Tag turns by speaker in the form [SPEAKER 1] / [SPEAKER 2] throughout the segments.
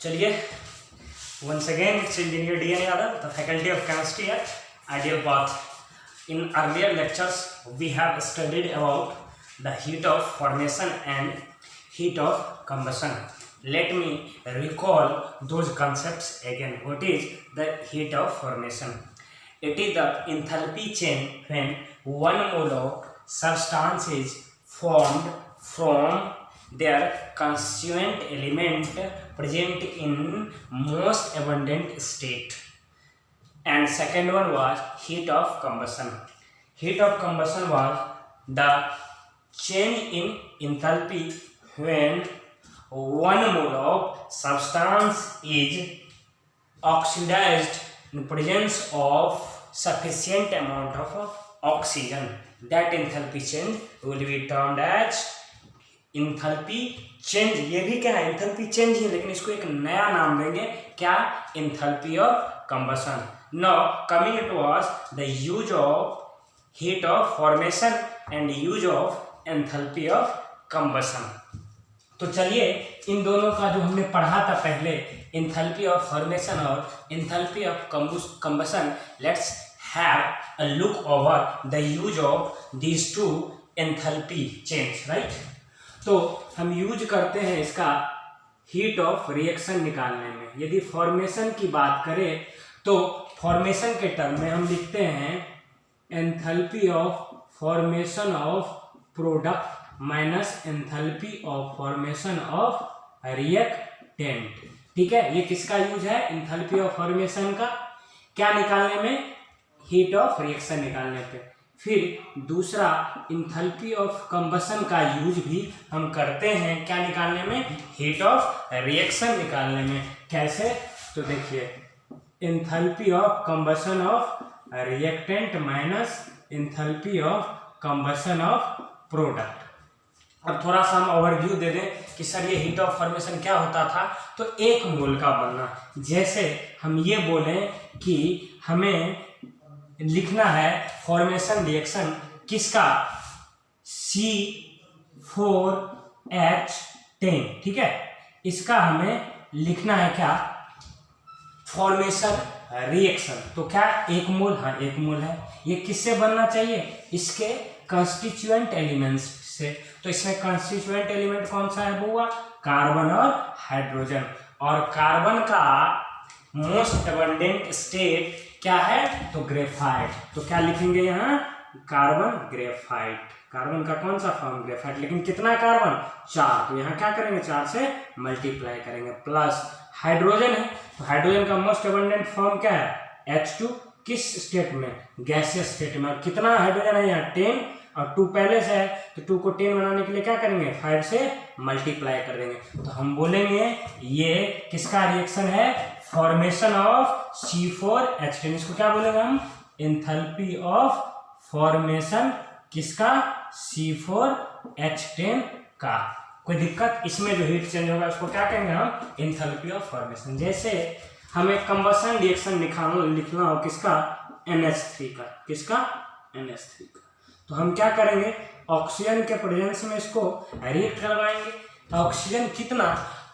[SPEAKER 1] चलिए once again it's engineer DN Yadav, the faculty of chemistry at Ideal Path. In earlier lectures we have studied about the heat of formation and heat of combustion. Let me recall those concepts again. What is the heat of formation? It is the enthalpy change when one mole of substance is formed from their constituent element present in most abundant state. And second one was heat of combustion. Heat of combustion was the change in enthalpy when one mole of substance is oxidized in presence of sufficient amount of oxygen. That enthalpy change will be termed as enthalpy change. ये भी क्या है, enthalpy change है, लेकिन इसको एक नया नाम देंगे, क्या? enthalpy of combustion. Now coming towards the use of heat of formation and use of enthalpy of combustion. तो चलिए इन दोनों का जो हमने पढ़ा था पहले, enthalpy of formation और enthalpy of combustion, let's have a look over the use of these two enthalpy change, right? तो हम यूज करते हैं इसका हीट ऑफ रिएक्शन निकालने में. यदि फॉर्मेशन की बात करें तो फॉर्मेशन के टर्म में हम लिखते हैं enthalpy of formation of product minus enthalpy of formation of reactant. ठीक है, ये किसका यूज है? एंथैल्पी ऑफ फॉर्मेशन का. क्या निकालने में? हीट ऑफ रिएक्शन निकालने पे. फिर दूसरा एंथैल्पी ऑफ कंबशन का यूज भी हम करते हैं क्या निकालने में? हीट ऑफ रिएक्शन निकालने में. कैसे? तो देखिए enthalpy of combustion of reactant minus enthalpy of combustion of product. अब थोड़ा सा हम ओवरव्यू दे दें कि सर ये हीट ऑफ फॉर्मेशन क्या होता था. तो एक मोल का बनना, जैसे हम ये बोलें कि हमें लिखना है फॉर्मेशन रिएक्शन किसका? C4H10. ठीक है, इसका हमें लिखना है क्या? Formation reaction. तो क्या एक मोल? हाँ एक मोल है. ये किससे बनना चाहिए? इसके कंस्टिट्यूएंट एलिमेंट्स से. तो इसमें कंस्टिट्यूएंट एलिमेंट कौन सा है बुआ? कार्बन और हाइड्रोजन. और कार्बन का मोस्ट एबंडेंट स्टेट क्या है? तो ग्रेफाइट. तो क्या लिखेंगे यहाँ? Carbon graphite. कार्बन का कौन सा फॉर्म? ग्रेफाइट. लेकिन कितना कार्बन? 4. तो यहाँ क्या करेंगे? 4 से मल्टीप्लाई करेंगे. प्लस हाइड्रोजन है, तो हाइड्रोजन का मोस्ट एबंडेंट फॉर्म क्या है? H2. किस स्टेट में? गैसियस स्टेट में. और कितना हाइड्रोजन है यहाँ? 10. और 2 पहले से है, तो 2 को 10 बनाने के लिए क्या करेंगे? 5 से मल्टीप्लाई कर देंगे. तो हम बोलेंगे ये किसका रिएक्शन है? Formation of C4H10. इसको क्या बोलेंगे हम? एंथैल्पी ऑफ फॉर्मेशन किसका? C4H10 का. कोई दिक्कत? इसमें जो हीट चेंज होगा उसको क्या कहेंगे हम? Enthalpy of formation. जैसे हमें कंबशन रिएक्शन लिखना हो किसका? NH3 का. किसका? NH3 का. तो हम क्या करेंगे? ऑक्सीजन के प्रेजेंस में इसको रिएक्ट करवाएंगे. ऑक्सीजन कितना?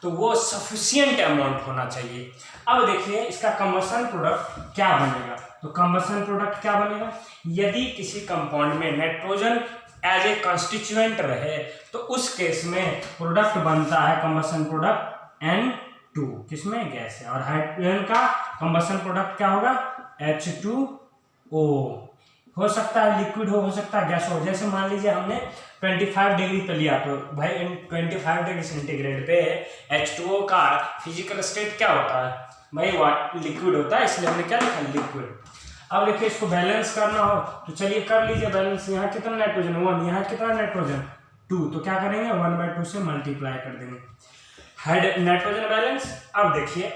[SPEAKER 1] तो वो सफिशिएंट अमाउंट होना चाहिए. अब देखिए इसका कंबशन प्रोडक्ट क्या बनेगा. तो कंबशन प्रोडक्ट क्या बनेगा? यदि किसी कंपाउंड में नाइट्रोजन एज ए कंस्टिट्यूएंट रहे तो उस केस में प्रोडक्ट बनता है कंबशन प्रोडक्ट N2. किसमें? गैस है. और हाइड्रोजन का कंबशन प्रोडक्ट क्या होगा? H2O. हो सकता है लिक्विड हो सकता है गैस हो. जैसे मान लीजिए हमने 25 डिग्री पे लिया, तो भाई 25 डिग्री सेंटीग्रेड पे H2O का फिजिकल स्टेट क्या होता है? भाई लिक्विड होता है, इसलिए हमने क्या लिखा? लिक्विड. अब देखिए इसको बैलेंस करना हो तो चलिए कर लीजिए बैलेंस. यहाँ कितना नाइट्रोजन? 1. यहाँ कितना नाइट्रोजन? 2. तो क्या करेंगे? 1/2 से मल्टीप्लाई कर देंगे. Nitrogen balance. अब देखिए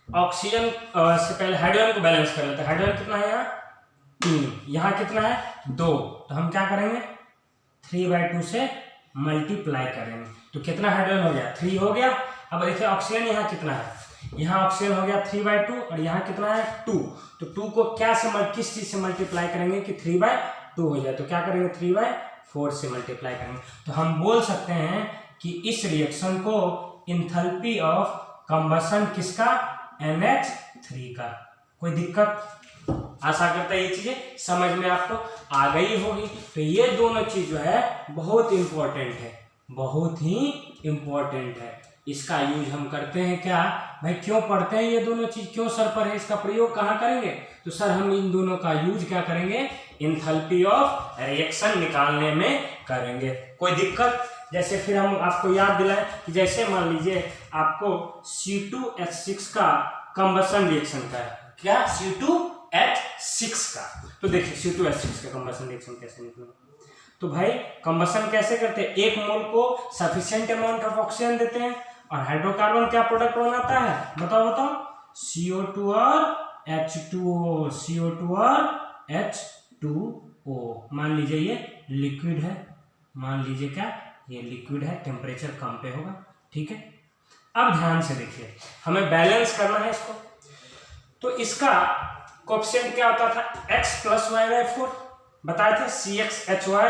[SPEAKER 1] ऑक्सीजन से पहले हाइड्रोजन को बैलेंस कर लेते हैं. हाइड्रोजन कितना है यहाँ? 3. यहाँ कितना है? 2. तो हम क्या करेंगे? 3/2 से मल्टीप्लाई करेंगे. तो कितना हाइड्रोजन हो गया? 3 हो गया. अब देखिए ऑक्सीजन यहाँ कितना है? यहाँ ऑक्सीजन हो गया 3/2 और यहाँ कितना है? 2. तो 2 को क्या से किस चीज से मल्टीप्लाई करेंगे कि 3/2 हो जाए? तो क्या करेंगे? 3/4 से मल्टीप्लाई करेंगे. तो हम बोल सकते हैं कि इस रिएक्शन को एंथैल्पी ऑफ कंबसन किसका, NH3 का। कोई दिक्कत? आशा करता है ये चीजें समझ में आपको आ गई होगी। तो ये दोनों चीज जो है बहुत इंपॉर्टेंट है, बहुत ही इंपॉर्टेंट है। इसका यूज हम करते हैं क्या भाई, क्यों पढ़ते हैं ये दोनों चीज, क्यों सर पर है, इसका प्रयोग कहाँ करेंगे? तो सर हम इन दोनों का यूज क्या करेंगे, एंथैल्पी ऑफ रिएक्शन निकालने में करेंगे। कोई दिक्कत? जैसे फिर हम आपको याद दिलाएं कि जैसे मान लीजिए आपको C2H6 का कंबसन रिएक्शन का है, क्या, C2H6 का। तो देखिए C2H6 का कंबसन रिएक्शन कैसे निकलेगा। तो भाई कंबसन कैसे करते हैं, एक मोल को सफिशिएंट अमाउंट ऑफ ऑक्सीजन देते हैं और हाइड्रोकार्बन क्या प्रोडक्ट बनाता है, बताओ बताओ, CO2 और H2O, CO2 और H2O। मान लीजिए ये लिक्विड है, मान लीजिए क्या ये लिक्विड है, टेम्परेचर कम पे होगा, ठीक है। अब ध्यान से देखिए, हमें बैलेंस करना है इसको। तो इसका कोएफिशिएंट क्या होता था, x + y/4 बताए थे, CxHy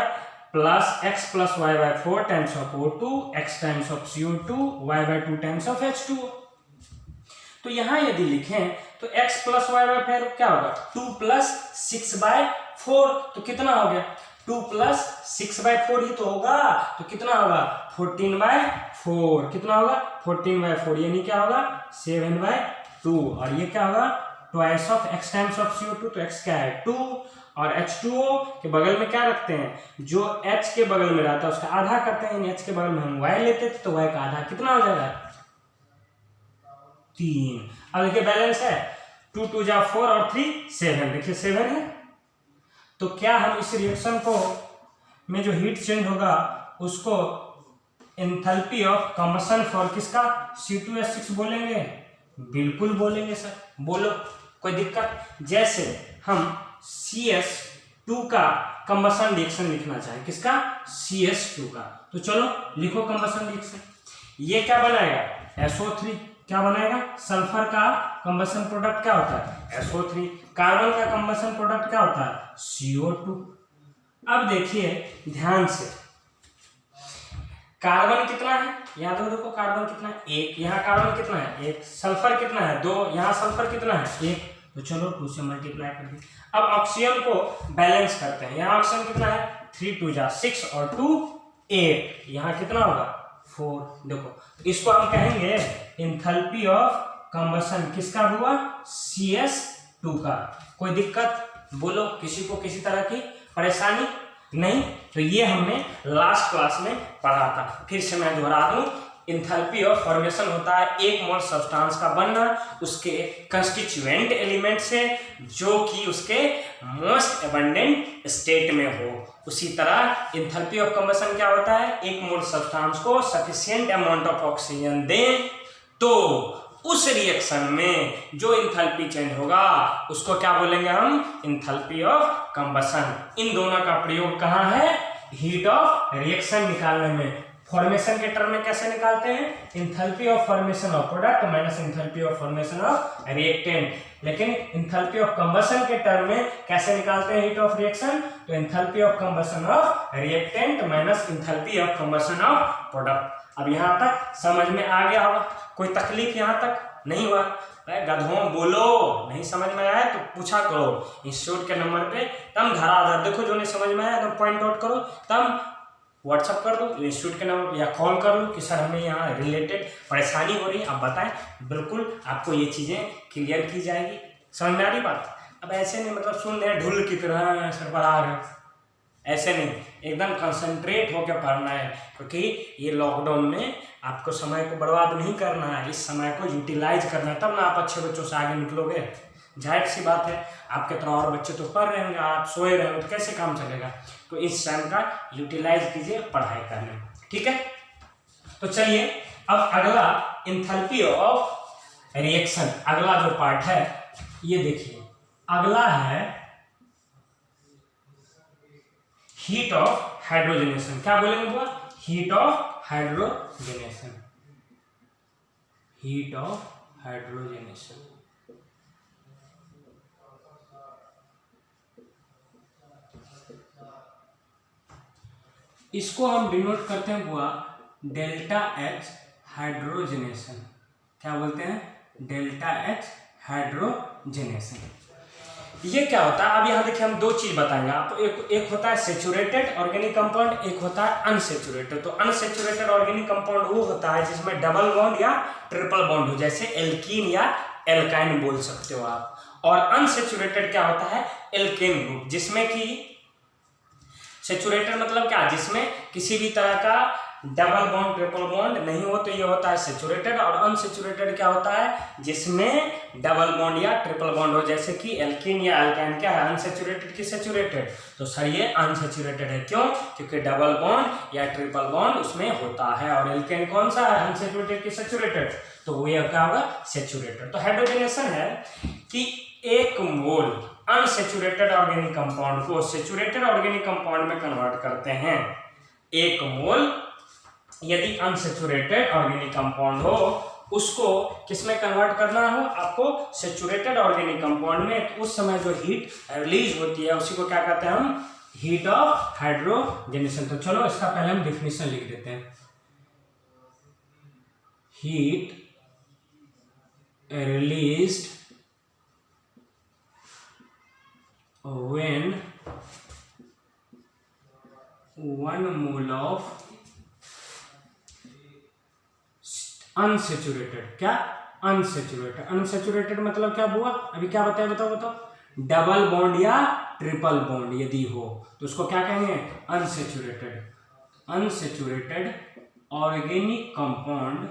[SPEAKER 1] + x + y/4 times of O2, x times of CO2, y/2 times of H2O। तो यहां यदि लिखें तो x + y/4 क्या होगा, 2 + 6/4। तो कितना हो गया, 2 + 6/4 ही तो होगा, तो कितना होगा 14/4। कितना होगा 14/4, यानी क्या होगा 7/2। और ये क्या होगा twice of x times of CO2, तो x क्या है 2, और H2O के बगल में क्या रखते हैं, जो H के बगल में रहता है उसका आधा करते हैं, यानी H के बगल में हम y लेते थे तो y का आधा कितना हो जाएगा 3। अब देखिए बैलेंस है 2 × 2 = 4 और 3 7, देखिए 7 है। तो क्या हम इस रिएक्शन को में जो हीट चेंज होगा उसको एंथैल्पी ऑफ कंबसन फॉर किसका, C2H6 बोलेंगे? बिल्कुल बोलेंगे सर, बोलो कोई दिक्कत? जैसे हम CS2 का कंबसन रिएक्शन लिखना चाहें, किसका, CS2 का, तो चलो लिखो कंबसन रिएक्शन। ये क्या बनाएगा SO3, क्या बनाएगा, सल्फर का कंबसन प्रोडक्ट क्या होता है SO3, कार्बन का कंबसन प्रोडक्ट क्या होता है CO2। अब देखिए ध्यान से, कार्बन कितना है, यहाँ देखो कार्बन कितना है 1, यहाँ कार्बन कितना है 1, सल्फर कितना है 2, यहाँ सल्फर कितना है 1, तो चलो 2 से मल्टीप्लाई कर दिए। अब ऑक्सीजन को बैलेंस करते हैं, यहाँ ऑक्सीजन कितना है 3 × 2 = 6 और 2 8, यहाँ कितना होगा 4। देखो इसको हम कहेंगे एंथैल्पी ऑफ कंबसन किसका हुआ, CS2 का। कोई दिक्कत बोलो, किसी को किसी तरह की परेशानी नहीं? तो ये हमने लास्ट क्लास में पढ़ा था, फिर से मैं दोहरा दूं, एंथैल्पी ऑफ फॉर्मेशन होता है एक मोल सब्सटेंस का बनना उसके कंस्टिट्यूएंट एलिमेंट से जो कि उसके मोस्ट एबंडेंट स्टेट में हो। उसी तरह एंथैल्पी ऑफ कंबसन क्या होता है, एक मोल सब्सटेंस को सफिशिएंट अमाउंट ऑफ ऑक्सीजन दें तो उस रिएक्शन में जो एंथैल्पी चेंज होगा उसको क्या बोलेंगे हम, एंथैल्पी ऑफ कंबसन। इन दोनों का प्रयोग कहाँ है, हीट ऑफ रिएक्शन निकालने में। फॉर्मेशन के टर्म में कैसे निकालते हैं, enthalpy of formation of product minus enthalpy of formation of reactant. लेकिन एंथैल्पी ऑफ कंबसन के टर्म में कैसे निकालते हैं हीट ऑफ रिएक्शन, तो enthalpy of combustion of reactant minus enthalpy of combustion of product. अब यहाँ तक समझ में आ गया होगा, कोई तकलीफ यहाँ तक नहीं हुआ? गधों बोलो, नहीं समझ में आया तो पूछा करो इंस्टीट्यूट के नंबर पे, तब घर आधार देखो, जो नहीं समझ में आया तो पॉइंट आउट करो, तब व्हाट्सअप कर दो इंस्टीट्यूट के नंबर या कॉल कर लो कि सर हमें यहाँ रिलेटेड परेशानी हो रही है, आप बताएं, बिल्कुल आपको ये चीज़ें क्लियर की जाएगी। समझ में आ रही बात? अब ऐसे नहीं मतलब सुन रहे ढुल की तरह सर पर आ रहे, ऐसे नहीं, एकदम कंसंट्रेट होकर पढ़ना है, क्योंकि ये लॉकडाउन में आपको समय को बर्बाद नहीं करना है, इस समय को यूटिलाइज करना है, तब ना आप अच्छे बच्चों से आगे निकलोगे। जाहिर सी बात है, आपके तरह और बच्चे तो पढ़ रहे होंगे, आप सोए रहे हो तो कैसे काम चलेगा? तो इस टाइम का यूटिलाइज कीजिए पढ़ाई करने में, ठीक है। तो चलिए अब अगला एंथैल्पी ऑफ रिएक्शन, अगला जो पार्ट है ये देखिए, अगला है हीट ऑफ हाइड्रोजनेशन। क्या बोलेंगे बुआ? Heat of hydrogenation, heat of hydrogenation. इसको हम डिनोट करते हैं बुआ डेल्टा H हाइड्रोजनेशन, क्या बोलते हैं, डेल्टा H हाइड्रोजनेशन। ये क्या होता है, अब यहाँ देखिए हम दो चीज बताएंगे आपको, एक होता है सेचुरेटेड ऑर्गेनिक कंपाउंड, एक होता है अनसेचुरेटेड। तो अनसेचुरेटेड ऑर्गेनिक कंपाउंड वो होता है जिसमें डबल बॉन्ड या ट्रिपल बॉन्ड हो, जैसे एल्कीन या एल्काइन बोल सकते हो आप। और अनसेचुरेटेड क्या होता है, एल्केन ग्रुप, जिसमें कि सेचुरेटेड मतलब क्या, जिसमें किसी भी तरह का डबल बॉन्ड ट्रिपल बॉन्ड नहीं हो, तो ये होता है सेचुरेटेड। और अनसेचुरेटेड क्या होता है, जिसमें डबल बॉन्ड या ट्रिपल बॉन्ड हो, जैसे कि एल्कीन या एल्काइन क्या है, अनसेचुरेटेड की सेचुरेटेड। तो सर ये अनसेचुरेटेड है, क्यों, क्योंकि डबल बॉन्ड या ट्रिपल बॉन्ड उसमें होता है। और एल्केन कौन सा है, अनसेचुरेटेड की सेचुरेटेड, तो ये क्या होगा, सेचुरेटेड। तो हाइड्रोजनेशन है कि एक मोल अनसेचुरेटेड ऑर्गेनिक कंपाउंड को सेचुरेटेड ऑर्गेनिक कंपाउंड में कन्वर्ट करते हैं। एक मोल यदि अनसेचुरेटेड ऑर्गेनिक कंपाउंड हो, उसको किसमें कन्वर्ट करना हो, आपको सेचुरेटेड ऑर्गेनिक कंपाउंड में, तो उस समय जो हीट रिलीज होती है उसी को क्या कहते हैं हम, हीट ऑफ हाइड्रोजनेशन। तो चलो इसका पहले हम डिफिनेशन लिख देते हैं। Heat released when 1 mole of unsaturated, क्या, अनसेचुरेटेड मतलब क्या हुआ, अभी क्या बताया, बताओ, डबल बॉन्ड या ट्रिपल बॉन्ड यदि हो तो उसको क्या कहेंगे, unsaturated organic compound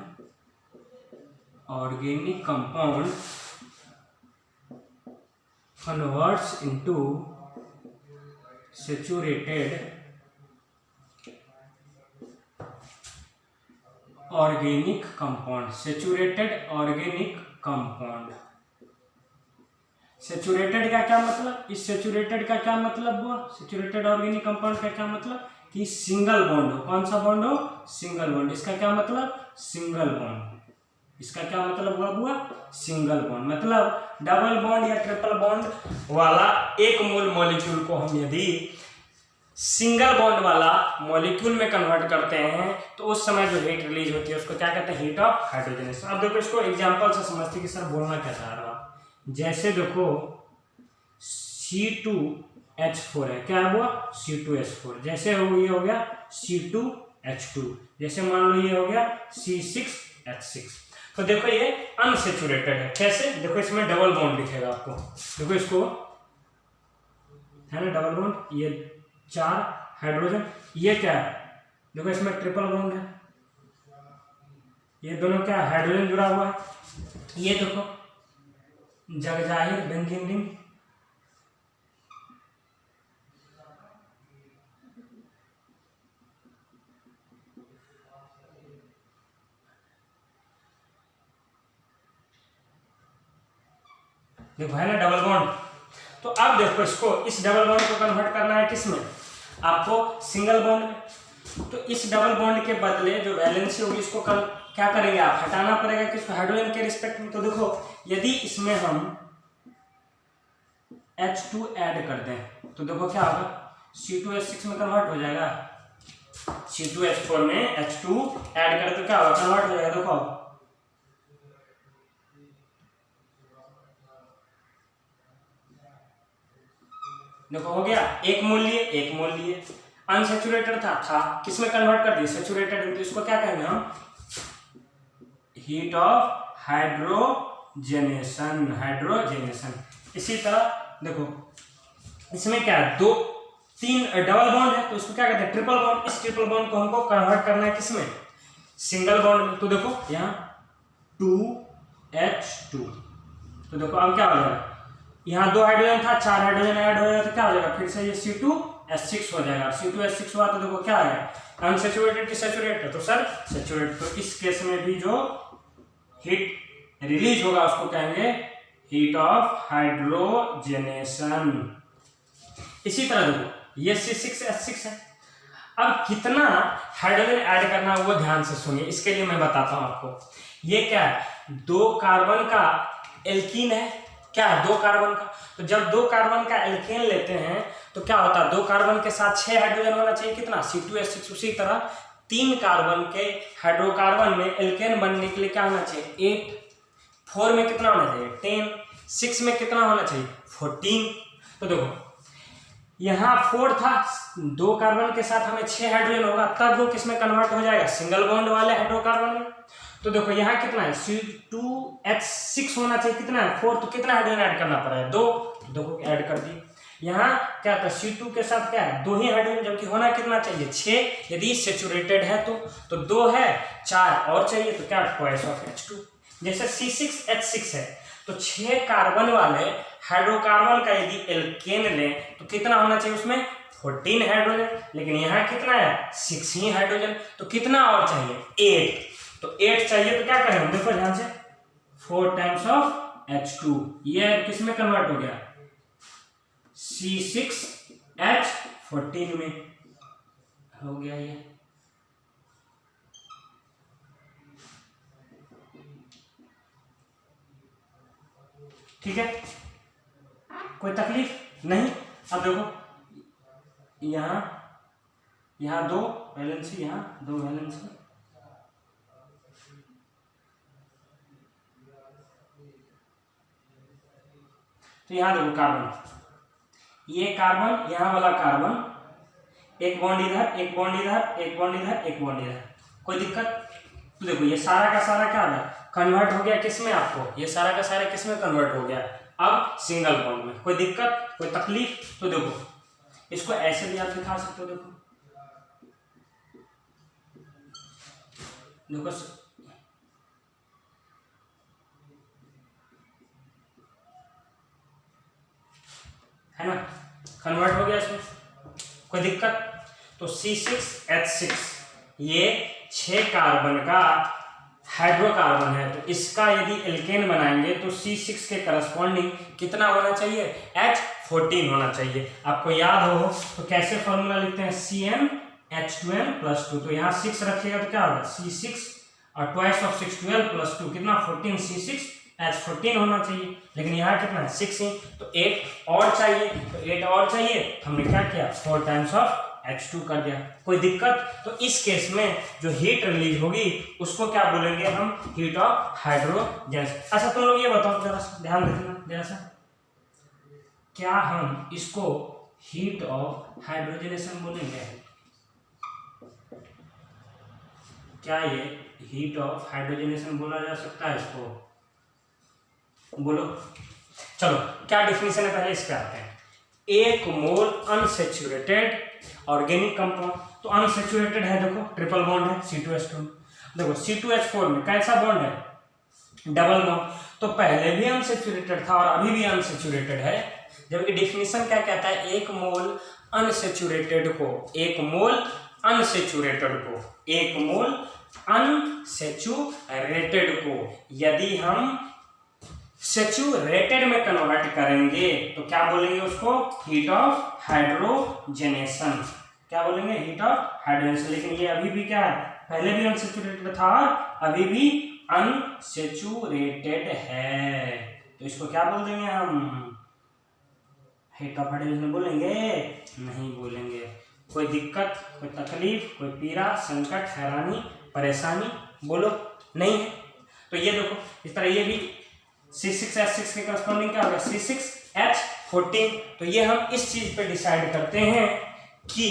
[SPEAKER 1] converts into saturated organic compound। Saturated का क्या मतलब, इस सेचुरेटेड का क्या मतलब हुआ, सेचुरेटेड ऑर्गेनिक कंपाउंड का क्या मतलब कि सिंगल बॉन्ड हो, कौन सा बॉन्ड हो, सिंगल बॉन्ड। इसका क्या मतलब, सिंगल बॉन्ड, इसका क्या मतलब हुआ, सिंगल बॉन्ड। मतलब डबल बॉन्ड या ट्रिपल बॉन्ड वाला एक मोल मॉलिक्यूल को हम यदि सिंगल बॉन्ड वाला मॉलिक्यूल में कन्वर्ट करते हैं तो उस समय जो हीट रिलीज होती है उसको क्या कहते हैं, हीट ऑफ हाइड्रोजनेशन। अब देखो इसको एग्जांपल से समझते कि सर बोलना क्या चाह रहा है। जैसे देखो C2H4 है, क्या हुआ, C2H4, जैसे ये हो गया C2H2, जैसे मान लो ये हो गया C6H6। तो देखो ये अनसेचुरेटेड है, कैसे, देखो इसमें डबल बॉन्ड दिखेगा आपको, देखो इसको है ना डबल बॉन्ड, ये 4 हाइड्रोजन, ये क्या है, देखो इसमें ट्रिपल बॉन्ड है, ये दोनों क्या हाइड्रोजन जुड़ा हुआ है, ये देखो जग जाहिर बेंजीन रिंग, देखो है ना डबल बॉन्ड। तो अब देखो इसको, इस डबल बॉन्ड को कन्वर्ट करना है किसमें, आपको सिंगल बॉन्ड में। तो इस डबल बॉन्ड के बदले जो वैलेंसी होगी इसको क्या करेंगे आप, हटाना पड़ेगा किसको, हाइड्रोजन के रिस्पेक्ट में। तो देखो यदि इसमें हम H2 ऐड कर दें तो देखो क्या होगा, C2H6 में कन्वर्ट हो जाएगा, C2H4 में H2 ऐड कर तो क्या होगा, कन्वर्ट हो जाएगा। देखो हो गया, एक मोल लिए, अनसेचुरेटेड था किसमें कन्वर्ट कर दिया, सेचुरेटेड में, तो इसको क्या कहेंगे हम, हीट ऑफ हाइड्रोजनेशन। इसी तरह देखो इसमें क्या है, 3 डबल बॉन्ड है तो इसको क्या कहते हैं, ट्रिपल बॉन्ड। इस ट्रिपल बॉन्ड को हमको कन्वर्ट करना है किसमें, सिंगल बॉन्ड में। तो देखो यहाँ 2H2, तो देखो अब क्या हो जाएगा, यहाँ 2 हाइड्रोजन था, 4 हाइड्रोजन ऐड हो जाएगा तो क्या हो जाएगा, फिर से ये C2H6 हो जाएगा। C2H6 हुआ तो देखो क्या आएगा, अनसेचुरेटेड की सेचुरेटेड, तो सर सेचुरेटेड। तो इस केस में भी जो हीट रिलीज होगा उसको कहेंगे हीट ऑफ हाइड्रोजनेशन। इसी तरह देखो ये C6H6 है, अब कितना हाइड्रोजन ऐड करना है वो ध्यान से सुनिए, इसके लिए मैं बताता हूं आपको। ये क्या है, 2 कार्बन का एल्कीन है, क्या है 2 कार्बन का। तो जब 2 कार्बन का एल्केन लेते हैं तो क्या होता है, 2 कार्बन के साथ 6 हाइड्रोजन होना चाहिए, कितना, C2H6। उसी तरह 3 कार्बन के हाइड्रोकार्बन में एल्केन बनने के लिए क्या होना चाहिए, 8 4 में कितना होना चाहिए 10, 6 में कितना होना चाहिए 14। तो देखो यहाँ 4 था, 2 कार्बन के साथ हमें 6 हाइड्रोजन होगा, तब वो किसमें कन्वर्ट हो जाएगा सिंगल बॉन्ड वाले हाइड्रोकार्बन में। तो देखो यहाँ कितना है C2H6 होना चाहिए, कितना है 4, तो कितना हाइड्रोजन ऐड करना पड़ा है 2, देखो ऐड कर दिए। यहाँ क्या था C2 के साथ क्या है 2 ही हाइड्रोजन, जबकि होना कितना चाहिए 6, यदि सेचुरेटेड है तो 2 है 4 और चाहिए, तो क्या ट्वाइस ऑफ H2। जैसे C6H6 है तो 6 कार्बन वाले हाइड्रोकार्बन का यदि एल्केन लें तो कितना होना चाहिए उसमें 14 हाइड्रोजन, लेकिन यहाँ कितना है 6 ही हाइड्रोजन, तो कितना और चाहिए 8, तो 8 चाहिए तो क्या करें देखो ध्यान से 4 टाइम्स ऑफ H2, ये किस में कन्वर्ट हो गया C6H14 में हो गया ये। ठीक है, कोई तकलीफ नहीं। अब देखो यहाँ 2 वैलेंसी, यहाँ 2 वैलेंसी, तो यहाँ देखो कार्बन, ये कार्बन यहाँ वाला कार्बन, एक बॉन्ड इधर, एक बॉन्ड इधर, एक बॉन्ड इधर, एक बॉन्ड इधर, कोई दिक्कत। तो देखो ये सारा का सारा क्या है कन्वर्ट हो गया किस में, आपको ये सारा का सारा किस में कन्वर्ट हो गया अब सिंगल बॉन्ड में, कोई दिक्कत कोई तकलीफ। तो देखो इसको ऐसे भी आप दिखा सकते हो, देखो है ना, कन्वर्ट हो गया इसमें, कोई दिक्कत। तो C6H6 ये 6 कार्बन का हाइड्रोकार्बन है, तो इसका यदि एल्केन बनाएंगे तो C6 के करस्पॉन्डिंग कितना होना चाहिए H14 होना चाहिए। आपको याद हो तो कैसे फॉर्मूला लिखते हैं CnH2n+2, तो यहाँ 6 रखिएगा तो क्या होगा C6 और ट्वाइस ऑफ 6 12 + 2 कितना 14, C6H14 होना चाहिए, लेकिन यहाँ कितना है 6 ही, तो 8 और चाहिए, तो 8 और चाहिए, हमने क्या किया 4 टाइम्स ऑफ H2 कर दिया, कोई दिक्कत। तो इस केस में जो हीट रिलीज होगी उसको क्या बोलेंगे हम हीट ऑफ हाइड्रोजन। अच्छा तुम लोग ये बताओ जरा ध्यान देना जरा सा, क्या हम इसको हीट ऑफ हाइड्रोजनेशन बोलेंगे, क्या ये हीट ऑफ हाइड्रोजनेशन बोला जा सकता है इसको, बोलो। चलो क्या डिफिनेशन है पहले इस पे आते हैं। 1 मोल अनसेचुरेटेड ऑर्गेनिक कंपाउंड, तो अनसेचुरेटेड है देखो ट्रिपल बॉन्ड है C2H2, देखो C2H4 में कैसा बॉन्ड है डबल बॉन्ड, तो पहले भी अनसेचुरेटेड था और अभी भी अनसेचुरेटेड है, जबकि डिफिनेशन क्या कहता है 1 मोल अनसेचुरेटेड को, 1 मोल अनसेचुरेटेड को, 1 मोल अनसेचुरेटेड को यदि हम सेचुरेटेड में कन्वर्ट करेंगे तो क्या बोलेंगे उसको हीट ऑफ हाइड्रोजनेशन, क्या बोलेंगे हीट ऑफ हाइड्रोजनेशन। लेकिन ये अभी भी क्या है पहले भी अनसेचुरेटेड था अभी भी अनसेचुरेटेड है, तो इसको क्या बोल देंगे हम हीट ऑफ हाइड्रोजन बोलेंगे नहीं बोलेंगे, कोई दिक्कत कोई तकलीफ कोई पीड़ा संकट हैरानी परेशानी बोलो नहीं है। तो ये देखो इस तरह ये भी C6H6 के करस्पॉन्डिंग क्या होगा C6H14, तो ये हम इस चीज पे डिसाइड करते हैं कि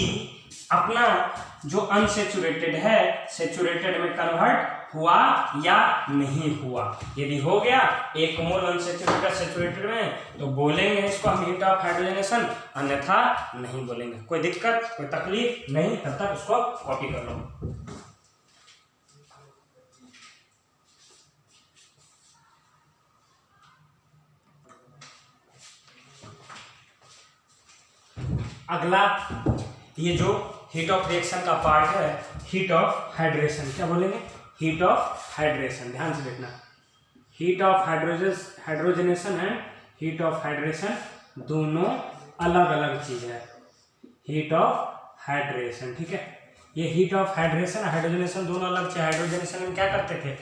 [SPEAKER 1] अपना जो अनसेचुरेटेड है सेचुरेटेड में कन्वर्ट हुआ या नहीं हुआ। यदि हो गया 1 मोल अनसेचुरेटेड सेचुरेटेड में तो बोलेंगे इसको हम हीट ऑफ हाइड्रोजनेशन, अन्यथा नहीं बोलेंगे, कोई दिक्कत कोई तकलीफ नहीं, तब तक इसको कॉपी कर लो। अगला ये जो हीट ऑफ रिएक्शन का पार्ट है हीट ऑफ हाइड्रेशन, क्या बोलेंगे हीट ऑफ हाइड्रेशन, ध्यान से देखना heat of hydrogenation and heat of hydration दोनों अलग अलग चीज है, हीट ऑफ हाइड्रेशन ठीक है। ये हीट ऑफ हाइड्रेशन हाइड्रोजनेशन दोनों अलग चीज। हाइड्रोजनेशन में क्या करते थे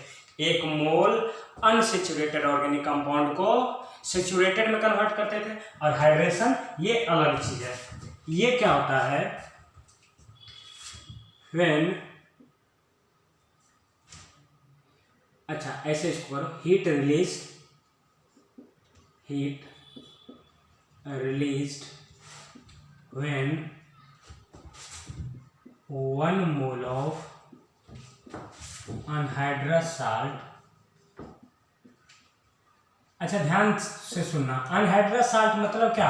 [SPEAKER 1] 1 मोल अनसेचुरेटेड ऑर्गेनिक कंपाउंड को सेचुरेटेड में कन्वर्ट करते थे, और हाइड्रेशन ये अलग चीज है। ये क्या होता है व्हेन, अच्छा ऐसे इसको करो heat release heat released when 1 mole of anhydrous salt। अच्छा ध्यान से सुनना, अनहाइड्रस साल्ट मतलब क्या?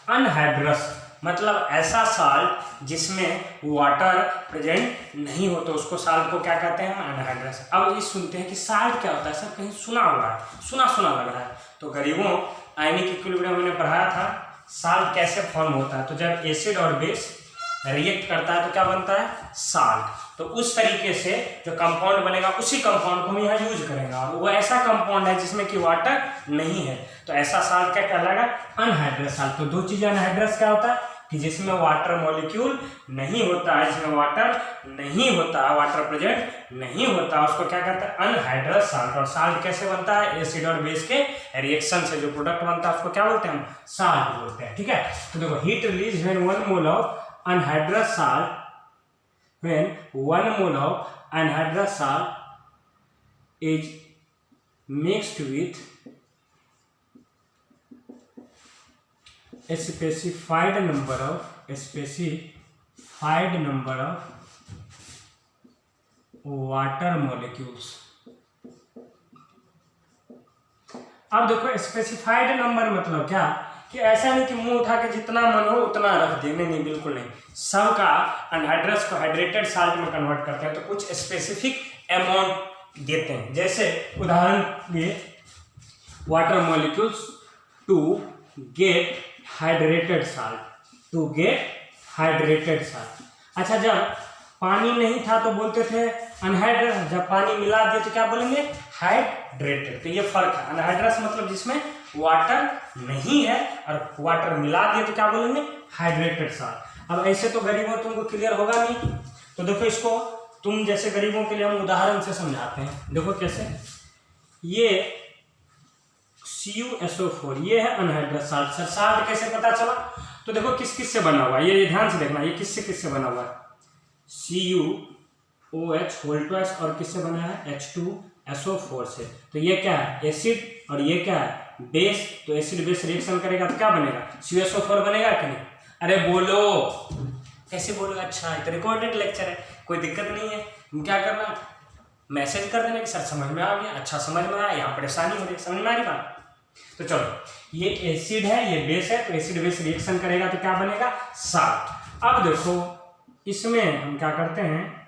[SPEAKER 1] अनहाइड्रस मतलब ऐसा साल्ट जिसमें वाटर प्रेजेंट नहीं हो, तो उसको साल्ट को क्या कहते हैं? अनहाइड्रस। अब ये सुनते हैं कि साल्ट क्या होता है, सब कहीं सुना हुआ है, सुना लग रहा है। तो गरीबों आयनिक इक्विलिब्रियम हमने पढ़ाया था, साल्ट कैसे फॉर्म होता है। तो जब एसिड और बेस रिएक्ट करता है तो क्या बनता है? साल्ट। तो उस तरीके से जो कंपाउंड बनेगा उसी कंपाउंड को हम यहाँ यूज करेंगे, और वो ऐसा कंपाउंड है जिसमें कि वाटर नहीं है, तो ऐसा साल्ट क्या कहलाएगा? Anhydrous salt. तो दो चीजें, अनहाइड्रस क्या होता है कि जिसमें वाटर मॉलिक्यूल नहीं होता है, जिसमें वाटर नहीं होता है, वाटर प्रेजेंट नहीं होता, उसको क्या कहते हैं? Anhydrous salt. और साल्ट कैसे बनता है? एसिड और बेस के रिएक्शन से जो प्रोडक्ट बनता है उसको क्या बोलते हैं? हम साल्ट बोलते हैं। ठीक है, तो देखो, heat release when 1 mole of anhydrous salt, when 1 mole of anhydrous salt is mixed with a specified number of water molecules। अब देखो, स्पेसिफाइड नंबर मतलब क्या कि ऐसा नहीं कि मुंह उठा के जितना मन हो उतना रख दे, नहीं, बिल्कुल नहीं। सबका अनहाइड्रस को हाइड्रेटेड साल्ट में कन्वर्ट करते हैं, तो कुछ स्पेसिफिक अमाउंट देते हैं। जैसे उदाहरण ये water molecules to get hydrated salt. अच्छा, जब पानी नहीं था तो बोलते थे अनहाइड्रस, जब पानी मिला दिए तो क्या बोलेंगे? हाइड्रेटेड। तो ये फर्क है। अनहाइड्रस मतलब जिसमें वाटर नहीं है, और वाटर मिला दिए तो क्या बोलेंगे? Hydrated salt. अब ऐसे तो गरीबों तुमको क्लियर होगा नहीं, तो देखो इसको तुम जैसे गरीबों के लिए हम उदाहरण से समझाते हैं। देखो कैसे, ये CuSO4 ये है अनहाइड्रस साल्ट। सर साल्ट कैसे पता चला? तो देखो किस किस से बना हुआ है, ये ध्यान से देखना, ये किससे से बना हुआ है? CuOH और किससे बना है? H2SO4 से। तो ये क्या है? एसिड, और ये क्या है? बेस। तो एसिड बेस रिएक्शन करेगा तो क्या बनेगा? CuSO4 बनेगा कि नहीं? अरे बोलो, कैसे बोलोगे? अच्छा, तो रिकॉर्डेड लेक्चर है, कोई दिक्कत नहीं है। तुम क्या करना, मैसेज कर देना कि सर समझ में आ गया। अच्छा, समझ में आया, यहाँ परेशानी हो रही है, समझ में आ रही बात? तो चलो, ये एसिड है, ये बेस है, तो एसिड बेस रिएक्शन करेगा तो क्या बनेगा? साल्ट। अब देखो, इसमें हम क्या करते हैं?